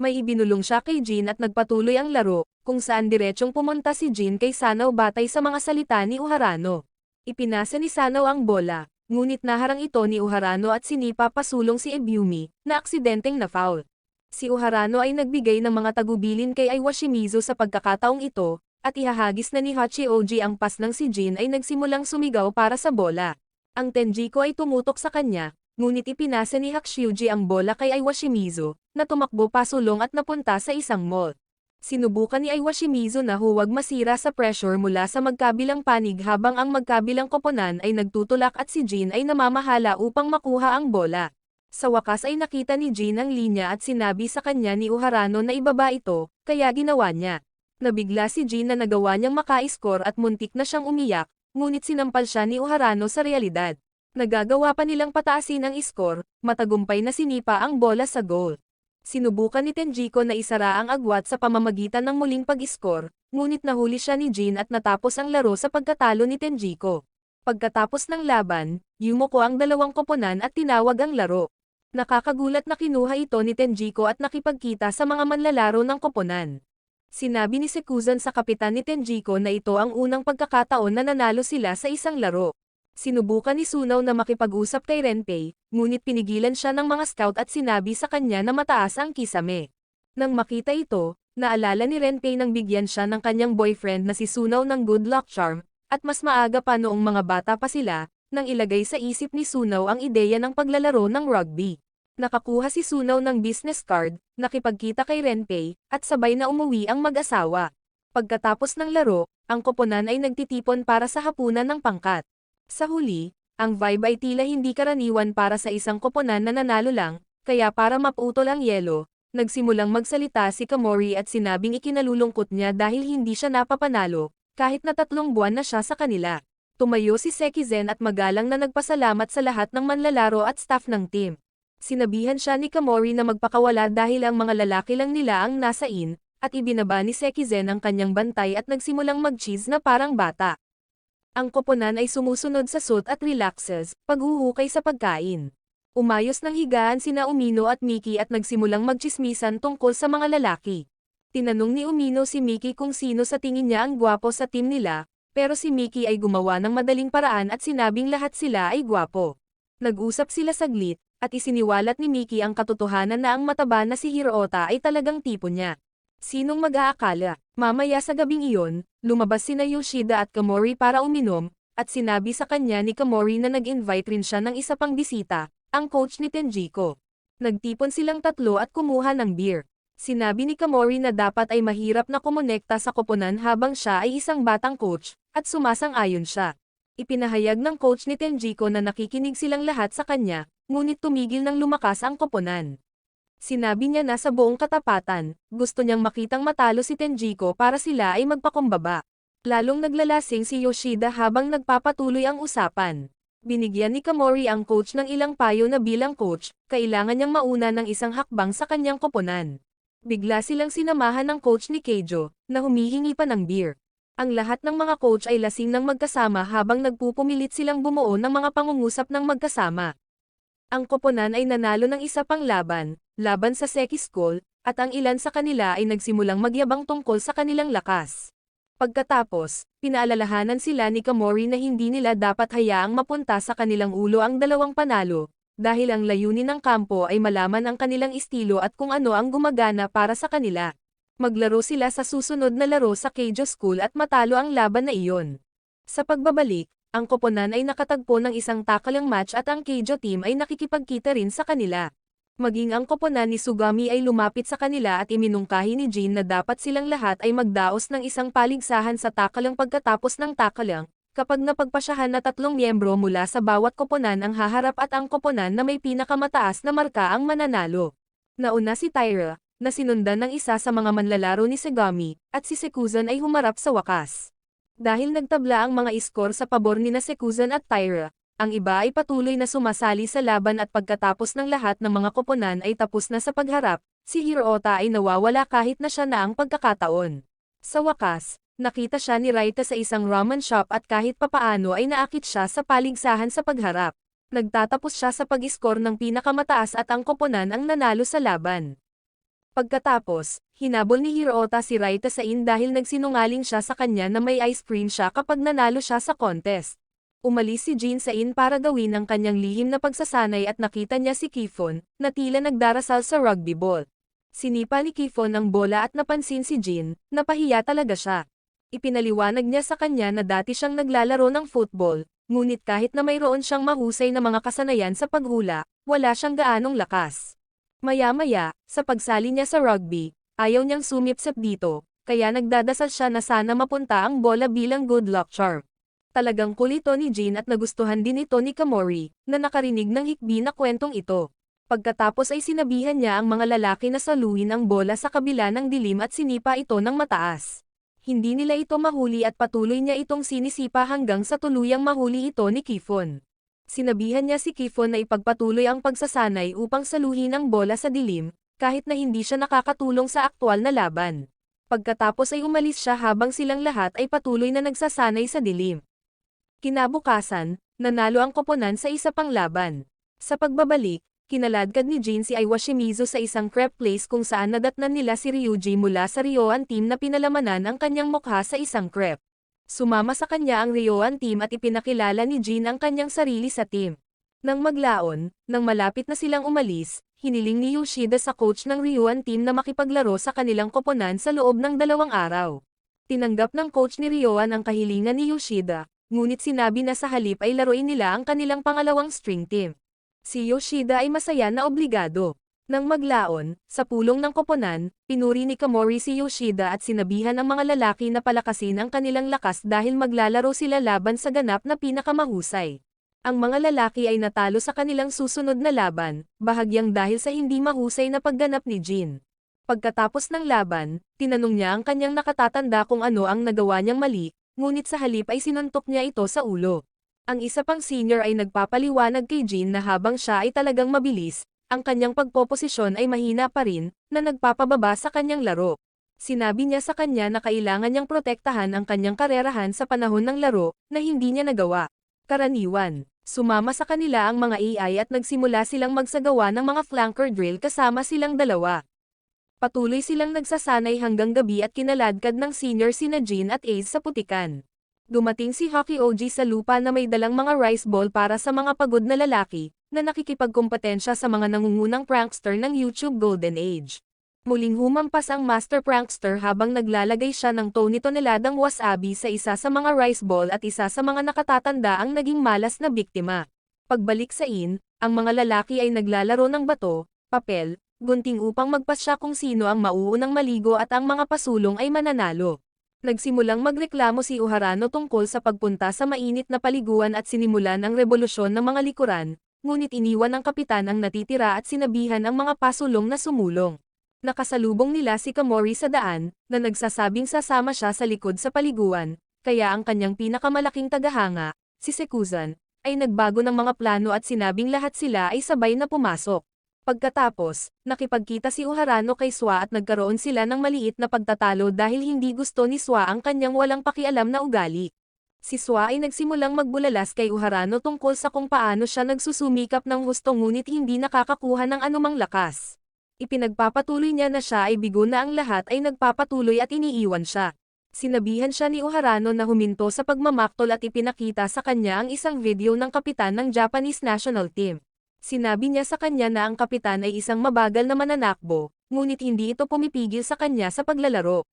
May ibinulong siya kay Jin at nagpatuloy ang laro, kung saan diretsyong pumunta si Jin kay Sanaw batay sa mga salita ni Uharano. Ipinasa ni Sanaw ang bola, ngunit naharang ito ni Uharano at sinipa pasulong si Ebyumi, na aksidenteng na-foul. Si Uharano ay nagbigay ng mga tagubilin kay Aiwa Shimizu sa pagkakataong ito, at ihahagis na ni Hachioji ang pas ng si Jin ay nagsimulang sumigaw para sa bola. Ang Tenjiko ay tumutok sa kanya, ngunit ipinasa ni Hachioji ang bola kay Aiwa Shimizu, na tumakbo pasulong at napunta sa isang mall. Sinubukan ni Aiwa Shimizu na huwag masira sa pressure mula sa magkabilang panig habang ang magkabilang koponan ay nagtutulak at si Jin ay namamahala upang makuha ang bola. Sa wakas ay nakita ni Jin ang linya at sinabi sa kanya ni Uharano na ibaba ito, kaya ginawa niya. Nabigla si Jin na nagawa niyang maka-score at muntik na siyang umiyak, ngunit sinampal siya ni Uharano sa realidad. Nagagawa pa nilang pataasin ang score, matagumpay na sinipa ang bola sa goal. Sinubukan ni Tenjiko na isara ang agwat sa pamamagitan ng muling pag-score, ngunit nahuli siya ni Jin at natapos ang laro sa pagkatalo ni Tenjiko. Pagkatapos ng laban, yumuko ang dalawang koponan at tinawag ang laro. Nakakagulat na kinuha ito ni Tenjiko at nakipagkita sa mga manlalaro ng koponan. Sinabi ni Sekuzan sa kapitan ni Tenjiko na ito ang unang pagkakataon na nanalo sila sa isang laro. Sinubukan ni Sunaw na makipag-usap kay Renpei, ngunit pinigilan siya ng mga scout at sinabi sa kanya na mataas ang kisame. Nang makita ito, naalala ni Renpei nang bigyan siya ng kanyang boyfriend na si Sunaw ng good luck charm, at mas maaga pa noong mga bata pa sila, nang ilagay sa isip ni Sunaw ang ideya ng paglalaro ng rugby. Nakakuha si Sunaw ng business card, nakipagkita kay Renpei, at sabay na umuwi ang mag-asawa. Pagkatapos ng laro, ang koponan ay nagtitipon para sa hapunan ng pangkat. Sa huli, ang vibe ay tila hindi karaniwan para sa isang koponan na nanalo lang, kaya para maputol ang yelo, nagsimulang magsalita si Kamori at sinabing ikinalulungkot niya dahil hindi siya napapanalo, kahit na 3 buwan na siya sa kanila. Tumayo si Sekizen at magalang na nagpasalamat sa lahat ng manlalaro at staff ng team. Sinabihan siya ni Kamori na magpakawala dahil ang mga lalaki lang nila ang nasa in, at ibinaba ni Sekizen ang kanyang bantay at nagsimulang mag-cheese na parang bata. Ang koponan ay sumusunod sa suit at relaxes, paghuhukay sa pagkain. Umayos ng higaan sina Umino at Miki at nagsimulang magchismisan tungkol sa mga lalaki. Tinanong ni Umino si Miki kung sino sa tingin niya ang gwapo sa team nila, pero si Miki ay gumawa ng madaling paraan at sinabing lahat sila ay gwapo. Nag-usap sila saglit, at isiniwalat ni Miki ang katotohanan na ang mataba na si Hirota ay talagang tipo niya. Sinong mag-aakala? Mamaya sa gabing iyon, lumabas sina Yoshida at Kamori para uminom, at sinabi sa kanya ni Kamori na nag-invite rin siya ng isa pang bisita, ang coach ni Tenjiko. Nagtipon silang tatlo at kumuha ng beer. Sinabi ni Kamori na dapat ay mahirap na kumonekta sa koponan habang siya ay isang batang coach, at sumasang-ayon siya. Ipinahayag ng coach ni Tenjiko na nakikinig silang lahat sa kanya, ngunit tumigil nang lumakas ang koponan. Sinabi niya na sa buong katapatan, gusto niyang makitang matalo si Tenjiko para sila ay magpakumbaba. Lalong naglalasing si Yoshida habang nagpapatuloy ang usapan. Binigyan ni Kamori ang coach ng ilang payo na bilang coach, kailangan niyang mauna ng isang hakbang sa kanyang koponan. Bigla silang sinamahan ng coach ni Keijo, na humihingi pa ng beer. Ang lahat ng mga coach ay lasing ng magkasama habang nagpupumilit silang bumuo ng mga pangungusap ng magkasama. Ang koponan ay nanalo ng isa pang laban sa Seki School, at ang ilan sa kanila ay nagsimulang magyabang tungkol sa kanilang lakas. Pagkatapos, pinaalalahanan sila ni Kamori na hindi nila dapat hayaang mapunta sa kanilang ulo ang dalawang panalo, dahil ang layunin ng kampo ay malaman ang kanilang estilo at kung ano ang gumagana para sa kanila. Maglaro sila sa susunod na laro sa Keijo School at matalo ang laban na iyon. Sa pagbabalik, ang koponan ay nakatagpo ng isang takalang match at ang Keijo team ay nakikipagkita rin sa kanila. Maging ang koponan ni Sugami ay lumapit sa kanila at iminungkahi ni Jin na dapat silang lahat ay magdaos ng isang paligsahan sa takalang pagkatapos ng takalang, kapag napagpasyahan na 3 miyembro mula sa bawat koponan ang haharap at ang koponan na may pinakamataas na marka ang mananalo. Nauna si Taira, na sinundan ng isa sa mga manlalaro ni Sugami, at si Sekuzan ay humarap sa wakas. Dahil nagtabla ang mga iskor sa pabor ni na Sekuzan at Taira, ang iba ay patuloy na sumasali sa laban at pagkatapos ng lahat ng mga koponan ay tapos na sa pagharap, si Hirota ay nawawala kahit na siya na ang pagkakataon. Sa wakas, nakita siya ni Raita sa isang ramen shop at kahit papaano ay naakit siya sa paligsahan sa pagharap. Nagtatapos siya sa pag-iskor ng pinakamataas at ang koponan ang nanalo sa laban. Pagkatapos, hinabol ni Hirota si Raita sa dahil nagsinungaling siya sa kanya na may ice cream siya kapag nanalo siya sa contest. Umalis si Jin sa para gawin ang kanyang lihim na pagsasanay at nakita niya si Kifon, na tila nagdarasal sa rugby ball. Sinipa ni Kifon ang bola at napansin si Jin, napahiya talaga siya. Ipinaliwanag niya sa kanya na dati siyang naglalaro ng football, ngunit kahit na mayroon siyang mahusay na mga kasanayan sa paghula, wala siyang gaanong lakas. Maya-maya, sa pagsali niya sa rugby, ayaw niyang sumipsip dito, kaya nagdadasal siya na sana mapunta ang bola bilang good luck charm. Talagang kulito ni Jin at nagustuhan din ito ni Kamori, na nakarinig ng hikbi na kwentong ito. Pagkatapos ay sinabihan niya ang mga lalaki na saluhin ang bola sa kabila ng dilim at sinipa ito ng mataas. Hindi nila ito mahuli at patuloy niya itong sinisipa hanggang sa tuluyang mahuli ito ni Kifon. Sinabihan niya si Kifon na ipagpatuloy ang pagsasanay upang saluhin ang bola sa dilim, kahit na hindi siya nakakatulong sa aktwal na laban. Pagkatapos ay umalis siya habang silang lahat ay patuloy na nagsasanay sa dilim. Kinabukasan, nanalo ang koponan sa isa pang laban. Sa pagbabalik, kinaladkad ni Jin si Aiwa Shimizu sa isang crepe place kung saan nadatnan nila si Ryuji mula sa Ryoan team na pinalamanan ang kanyang mukha sa isang crepe. Sumama sa kanya ang Ryoan team at ipinakilala ni Jin ang kanyang sarili sa team. Nang maglaon, nang malapit na silang umalis, hiniling ni Yoshida sa coach ng Ryoan team na makipaglaro sa kanilang koponan sa loob ng 2 araw. Tinanggap ng coach ni Ryoan ang kahilingan ni Yoshida, ngunit sinabi na sa halip ay laruin nila ang kanilang pangalawang string team. Si Yoshida ay masaya na obligado. Nang maglaon, sa pulong ng koponan, pinuri ni Kamori si Yoshida at sinabihan ang mga lalaki na palakasin ang kanilang lakas dahil maglalaro sila laban sa ganap na pinakamahusay. Ang mga lalaki ay natalo sa kanilang susunod na laban, bahagyang dahil sa hindi mahusay na pagganap ni Jin. Pagkatapos ng laban, tinanong niya ang kanyang nakatatanda kung ano ang nagawa niyang mali, ngunit sa halip ay sinuntok niya ito sa ulo. Ang isa pang senior ay nagpapaliwanag kay Jin na habang siya ay talagang mabilis, ang kanyang pagpoposisyon ay mahina pa rin, na nagpapababa sa kanyang laro. Sinabi niya sa kanya na kailangan niyang protektahan ang kanyang karerahan sa panahon ng laro, na hindi niya nagawa. Karaniwan, sumama sa kanila ang mga AI at nagsimula silang magsagawa ng mga flanker drill kasama silang dalawa. Patuloy silang nagsasanay hanggang gabi at kinaladkad ng senior sina Jin at Ace sa putikan. Dumating si Hockey OG sa lupa na may dalang mga rice ball para sa mga pagod na lalaki, na nakikipagkompetensya sa mga nangungunang prankster ng YouTube Golden Age. Muling humampas ang master prankster habang naglalagay siya ng tone toneladang wasabi sa isa sa mga rice ball at isa sa mga nakatatanda ang naging malas na biktima. Pagbalik sa ang mga lalaki ay naglalaro ng bato, papel, gunting upang magpasya kung sino ang mauunang maligo at ang mga pasulong ay mananalo. Nagsimulang magreklamo si Uharano tungkol sa pagpunta sa mainit na paliguan at sinimulan ang revolusyon ng mga likuran, ngunit iniwan ng kapitan ang natitira at sinabihan ang mga pasulong na sumulong. Nakasalubong nila si Kamori sa daan, na nagsasabing sasama siya sa likod sa paliguan, kaya ang kanyang pinakamalaking tagahanga, si Sekuzan, ay nagbago ng mga plano at sinabing lahat sila ay sabay na pumasok. Pagkatapos, nakipagkita si Uharano kay Swa at nagkaroon sila ng maliit na pagtatalo dahil hindi gusto ni Swa ang kanyang walang pakialam na ugali. Si Swa ay nagsimulang magbulalas kay Uharano tungkol sa kung paano siya nagsusumikap ng husto ngunit hindi nakakakuha ng anumang lakas. Ipinagpapatuloy niya na siya ay bigo na ang lahat ay nagpapatuloy at iniiwan siya. Sinabihan siya ni Uharano na huminto sa pagmamaktol at ipinakita sa kanya ang isang video ng kapitan ng Japanese national team. Sinabi niya sa kanya na ang kapitan ay isang mabagal na mananakbo, ngunit hindi ito pumipigil sa kanya sa paglalaro.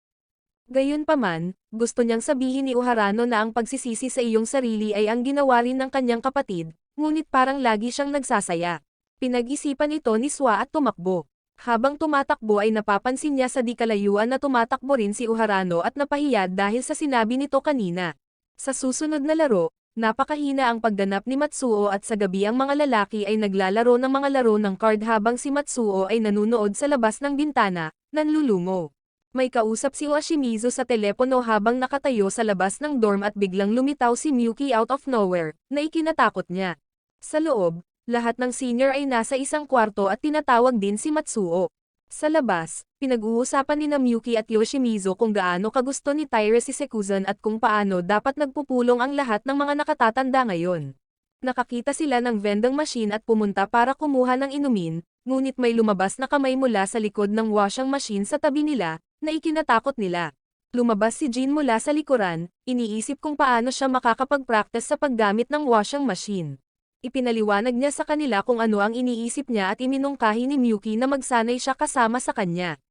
Gayunpaman, gusto niyang sabihin ni Uharano na ang pagsisisi sa iyong sarili ay ang ginawa rin ng kanyang kapatid, ngunit parang lagi siyang nagsasaya. Pinag-isipan ito ni Swa at tumakbo. Habang tumatakbo ay napapansin niya sa di kalayuan na tumatakbo rin si Uharano at napahiya dahil sa sinabi nito kanina. Sa susunod na laro, napakahina ang pagganap ni Matsuo at sa gabi ang mga lalaki ay naglalaro ng mga laro ng card habang si Matsuo ay nanunood sa labas ng bintana, nanlulumo. May kausap si Washimizu sa telepono habang nakatayo sa labas ng dorm at biglang lumitaw si Miyuki out of nowhere, na ikinatakot niya. Sa loob, lahat ng senior ay nasa isang kwarto at tinatawag din si Matsuo. Sa labas, pinag-uusapan ni Miyuki at Yoshimizu kung gaano kagusto ni Taira si Sekuzan at kung paano dapat nagpupulong ang lahat ng mga nakatatanda ngayon. Nakakita sila ng vending machine at pumunta para kumuha ng inumin, ngunit may lumabas na kamay mula sa likod ng washing machine sa tabi nila, na ikinatakot nila. Lumabas si Jin mula sa likuran, iniisip kung paano siya makakapag-practice sa paggamit ng washing machine. Ipinaliwanag niya sa kanila kung ano ang iniisip niya at iminungkahi ni Miyuki na magsanay siya kasama sa kanya.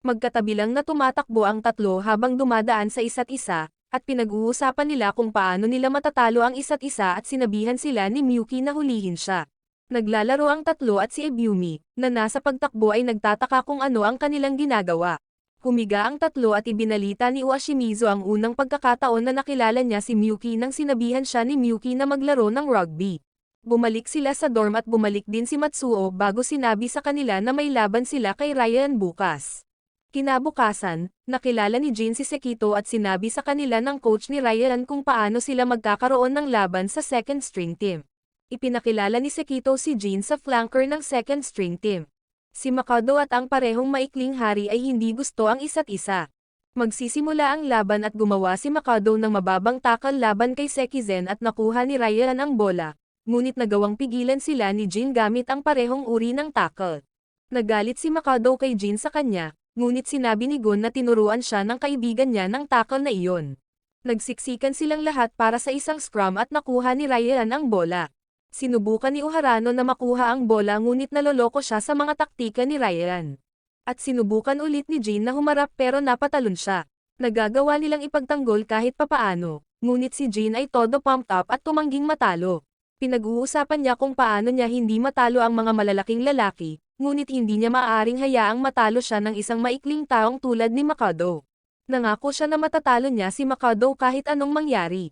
Magkatabi lang na tumatakbo ang tatlo habang dumadaan sa isa't isa, at pinag-uusapan nila kung paano nila matatalo ang isa't isa at sinabihan sila ni Miyuki na hulihin siya. Naglalaro ang tatlo at si Ebyumi, na nasa pagtakbo ay nagtataka kung ano ang kanilang ginagawa. Humiga ang tatlo at ibinalita ni Uashimizu ang unang pagkakataon na nakilala niya si Miyuki nang sinabihan siya ni Miyuki na maglaro ng rugby. Bumalik sila sa dorm at bumalik din si Matsuo bago sinabi sa kanila na may laban sila kay Ryan bukas. Kinabukasan, nakilala ni Jin si Sekito at sinabi sa kanila ng coach ni Ryan kung paano sila magkakaroon ng laban sa second string team. Ipinakilala ni Sekito si Jin sa flanker ng second string team. Si Makoto at ang parehong maikling hari ay hindi gusto ang isa't isa. Magsisimula ang laban at gumawa si Makoto ng mababang takal laban kay Sekizen at nakuha ni Ryan ang bola. Ngunit nagawang pigilan sila ni Jin gamit ang parehong uri ng tackle. Nagalit si Makoto kay Jin sa kanya, ngunit sinabi ni Gon na tinuruan siya ng kaibigan niya ng tackle na iyon. Nagsiksikan silang lahat para sa isang scrum at nakuha ni Ryan ang bola. Sinubukan ni Uharano na makuha ang bola ngunit naloloko siya sa mga taktika ni Ryan. At sinubukan ulit ni Jin na humarap pero napatalon siya. Nagagawa nilang ipagtanggol kahit papaano, ngunit si Jin ay todo pumped up at tumangging matalo. Pinag-uusapan niya kung paano niya hindi matalo ang mga malalaking lalaki, ngunit hindi niya maaaring hayaang matalo siya ng isang maikling taong tulad ni Makoto. Nangako siya na matatalo niya si Makoto kahit anong mangyari.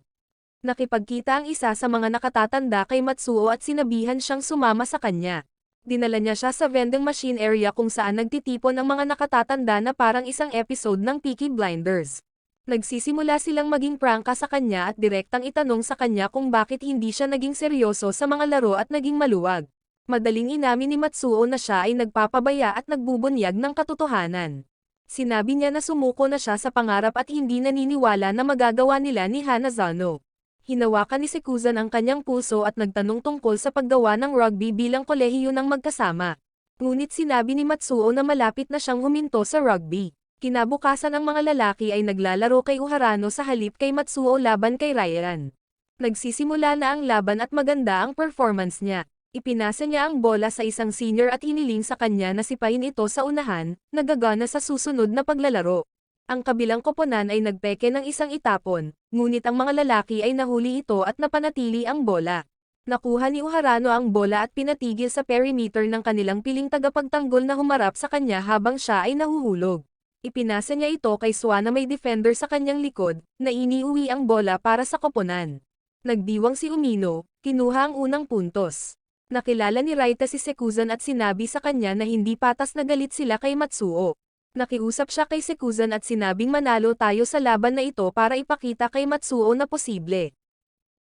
Nakipagkita ang isa sa mga nakatatanda kay Matsuo at sinabihan siyang sumama sa kanya. Dinala niya siya sa vending machine area kung saan nagtitipon ang mga nakatatanda na parang isang episode ng Peaky Blinders. Nagsisimula silang maging prangka sa kanya at direktang itanong sa kanya kung bakit hindi siya naging seryoso sa mga laro at naging maluwag. Madaling inamin ni Matsuo na siya ay nagpapabaya at nagbubunyag ng katotohanan. Sinabi niya na sumuko na siya sa pangarap at hindi naniniwala na magagawa nila ni Hanazano. Hinawakan ni Sekuzan ang kanyang puso at nagtanong tungkol sa paggawa ng rugby bilang kolehiyo ng magkasama. Ngunit sinabi ni Matsuo na malapit na siyang huminto sa rugby. Kinabukasan ang mga lalaki ay naglalaro kay Uharano sa halip kay Matsuo laban kay Ryan. Nagsisimula na ang laban at maganda ang performance niya. Ipinasa niya ang bola sa isang senior at hiniling sa kanya na sipain ito sa unahan, nagagana sa susunod na paglalaro. Ang kabilang koponan ay nagpeke ng isang itapon, ngunit ang mga lalaki ay nahuli ito at napanatili ang bola. Nakuha ni Uharano ang bola at pinatigil sa perimeter ng kanilang piling tagapagtanggol na humarap sa kanya habang siya ay nahuhulog. Ipinasa niya ito kay Swan na may defender sa kanyang likod, na iniuwi ang bola para sa koponan. Nagdiwang si Umino, kinuha ang unang puntos. Nakilala ni Raita si Sekuzan at sinabi sa kanya na hindi patas na galit sila kay Matsuo. Nakiusap siya kay Sekuzan at sinabing manalo tayo sa laban na ito para ipakita kay Matsuo na posible.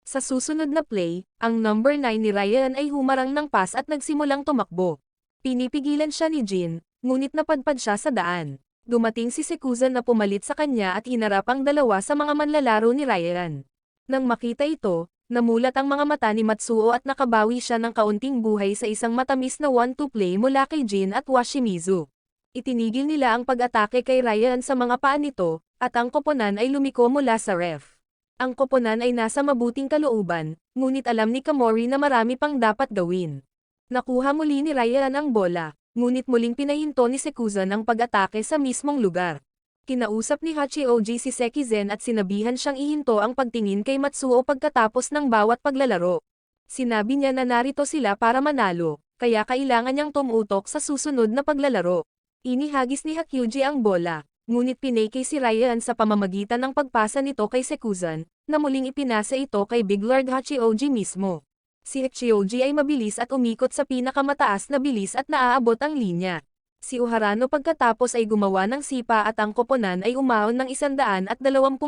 Sa susunod na play, ang number 9 ni Ryan ay humarang ng pass at nagsimulang tumakbo. Pinipigilan siya ni Jin, ngunit napadpad siya sa daan. Dumating si Sekuzan na pumalit sa kanya at hinarap ang dalawa sa mga manlalaro ni Ryan. Nang makita ito, namulat ang mga mata ni Matsuo at nakabawi siya ng kaunting buhay sa isang matamis na 1-2 play mula kay Jin at Washimizu. Itinigil nila ang pag-atake kay Ryan sa mga paa nito, at ang koponan ay lumiko mula sa ref. Ang koponan ay nasa mabuting kalooban, ngunit alam ni Kamori na marami pang dapat gawin. Nakuha muli ni Ryan ang bola, ngunit muling pinahinto ni Sekuzan ang pag-atake sa mismong lugar. Kinausap ni Hachioji si Sekizen at sinabihan siyang ihinto ang pagtingin kay Matsuo pagkatapos ng bawat paglalaro. Sinabi niya na narito sila para manalo, kaya kailangan niyang tumutok sa susunod na paglalaro. Inihagis ni Hachioji ang bola, ngunit pinake si Ryan sa pamamagitan ng pagpasa nito kay Sekuzan, na muling ipinasa ito kay Big Lord Hachioji mismo. Si Hachioji ay mabilis at umikot sa pinakamataas na bilis at naaabot ang linya. Si Uharano pagkatapos ay gumawa ng sipa at ang koponan ay umahon ng 120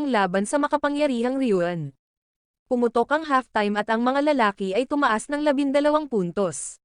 laban sa makapangyarihang Ryuan. Pumutok ang halftime at ang mga lalaki ay tumaas ng 12 puntos.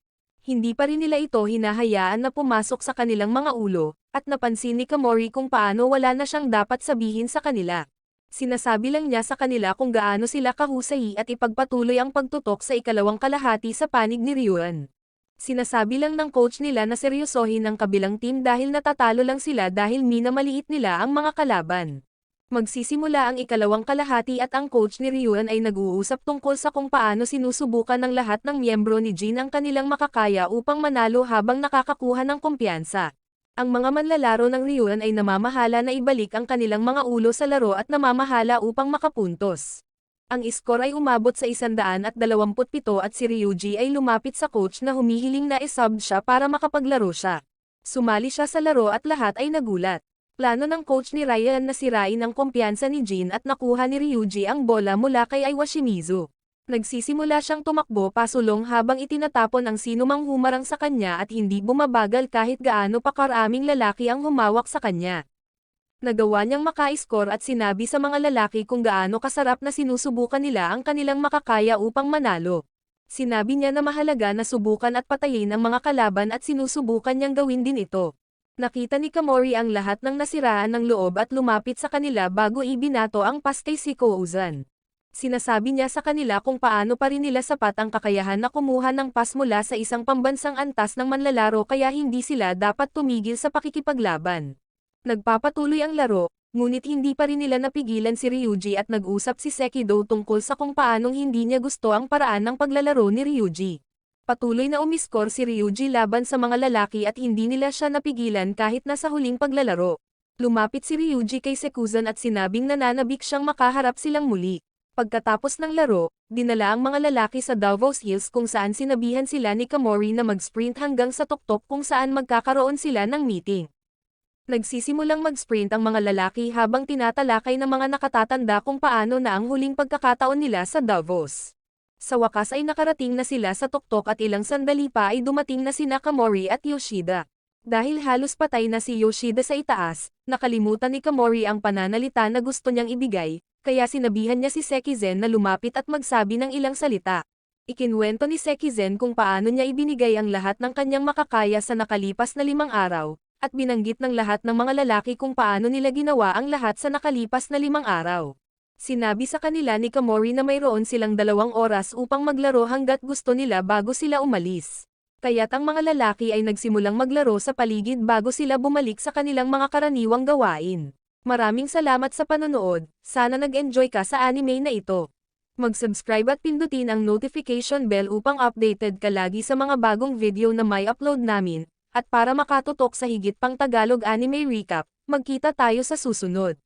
Hindi pa rin nila ito hinahayaan na pumasok sa kanilang mga ulo, at napansin ni Kamori kung paano wala na siyang dapat sabihin sa kanila. Sinasabi lang niya sa kanila kung gaano sila kahusay at ipagpatuloy ang pagtutok sa ikalawang kalahati sa panig ni Ryuan. Sinasabi lang ng coach nila na seryosohin ang kabilang team dahil natatalo lang sila dahil minamaliit nila ang mga kalaban. Magsisimula ang ikalawang kalahati at ang coach ni Ryuan ay nag-uusap tungkol sa kung paano sinusubukan ng lahat ng miyembro ni Jin ang kanilang makakaya upang manalo habang nakakakuha ng kumpiyansa. Ang mga manlalaro ng Ryuan ay namamahala na ibalik ang kanilang mga ulo sa laro at namamahala upang makapuntos. Ang iskor ay umabot sa 127 at si Ryuji ay lumapit sa coach na humihiling na isub siya para makapaglaro siya. Sumali siya sa laro at lahat ay nagulat. Plano ng coach ni Ryan na sirain ang kumpiyansa ni Jin at nakuha ni Ryuji ang bola mula kay Iwashimizu. Nagsisimula siyang tumakbo pasulong habang itinatapon ang sinumang humarang sa kanya at hindi bumabagal kahit gaano pa karaming lalaki ang humawak sa kanya. Nagawa niyang maka-score at sinabi sa mga lalaki kung gaano kasarap na sinusubukan nila ang kanilang makakaya upang manalo. Sinabi niya na mahalaga na subukan at patayin ang mga kalaban at sinusubukan niyang gawin din ito. Nakita ni Kamori ang lahat ng nasiraan ng loob at lumapit sa kanila bago ibinato ang pass kay Sekuzan. Sinasabi niya sa kanila kung paano pa rin nila sapat ang kakayahan na kumuha ng pass mula sa isang pambansang antas ng manlalaro kaya hindi sila dapat tumigil sa pakikipaglaban. Nagpapatuloy ang laro, ngunit hindi pa rin nila napigilan si Ryuji at nag-usap si Sekido tungkol sa kung paanong hindi niya gusto ang paraan ng paglalaro ni Ryuji. Patuloy na umiskor si Ryuji laban sa mga lalaki at hindi nila siya napigilan kahit nasa huling paglalaro. Lumapit si Ryuji kay Sekuzan at sinabing nananabik siyang makaharap silang muli. Pagkatapos ng laro, dinala ang mga lalaki sa Davos Hills kung saan sinabihan sila ni Kamori na mag-sprint hanggang sa tuktok kung saan magkakaroon sila ng meeting. Nagsisimulang mag-sprint ang mga lalaki habang tinatalakay ng mga nakatatanda kung paano na ang huling pagkakataon nila sa Davos. Sa wakas ay nakarating na sila sa tuktok at ilang sandali pa ay dumating na sina Kamori at Yoshida. Dahil halos patay na si Yoshida sa itaas, nakalimutan ni Kamori ang pananalita na gusto niyang ibigay, kaya sinabihan niya si Sekizen na lumapit at magsabi ng ilang salita. Ikinwento ni Sekizen kung paano niya ibinigay ang lahat ng kanyang makakaya sa nakalipas na 5 araw, at binanggit ng lahat ng mga lalaki kung paano nila ginawa ang lahat sa nakalipas na 5 araw. Sinabi sa kanila ni Kamori na mayroon silang 2 oras upang maglaro hanggat gusto nila bago sila umalis. Kaya't ang mga lalaki ay nagsimulang maglaro sa paligid bago sila bumalik sa kanilang mga karaniwang gawain. Maraming salamat sa panonood, sana nag-enjoy ka sa anime na ito. Mag-subscribe at pindutin ang notification bell upang updated ka lagi sa mga bagong video na may upload namin, at para makatutok sa higit pang Tagalog anime recap, magkita tayo sa susunod.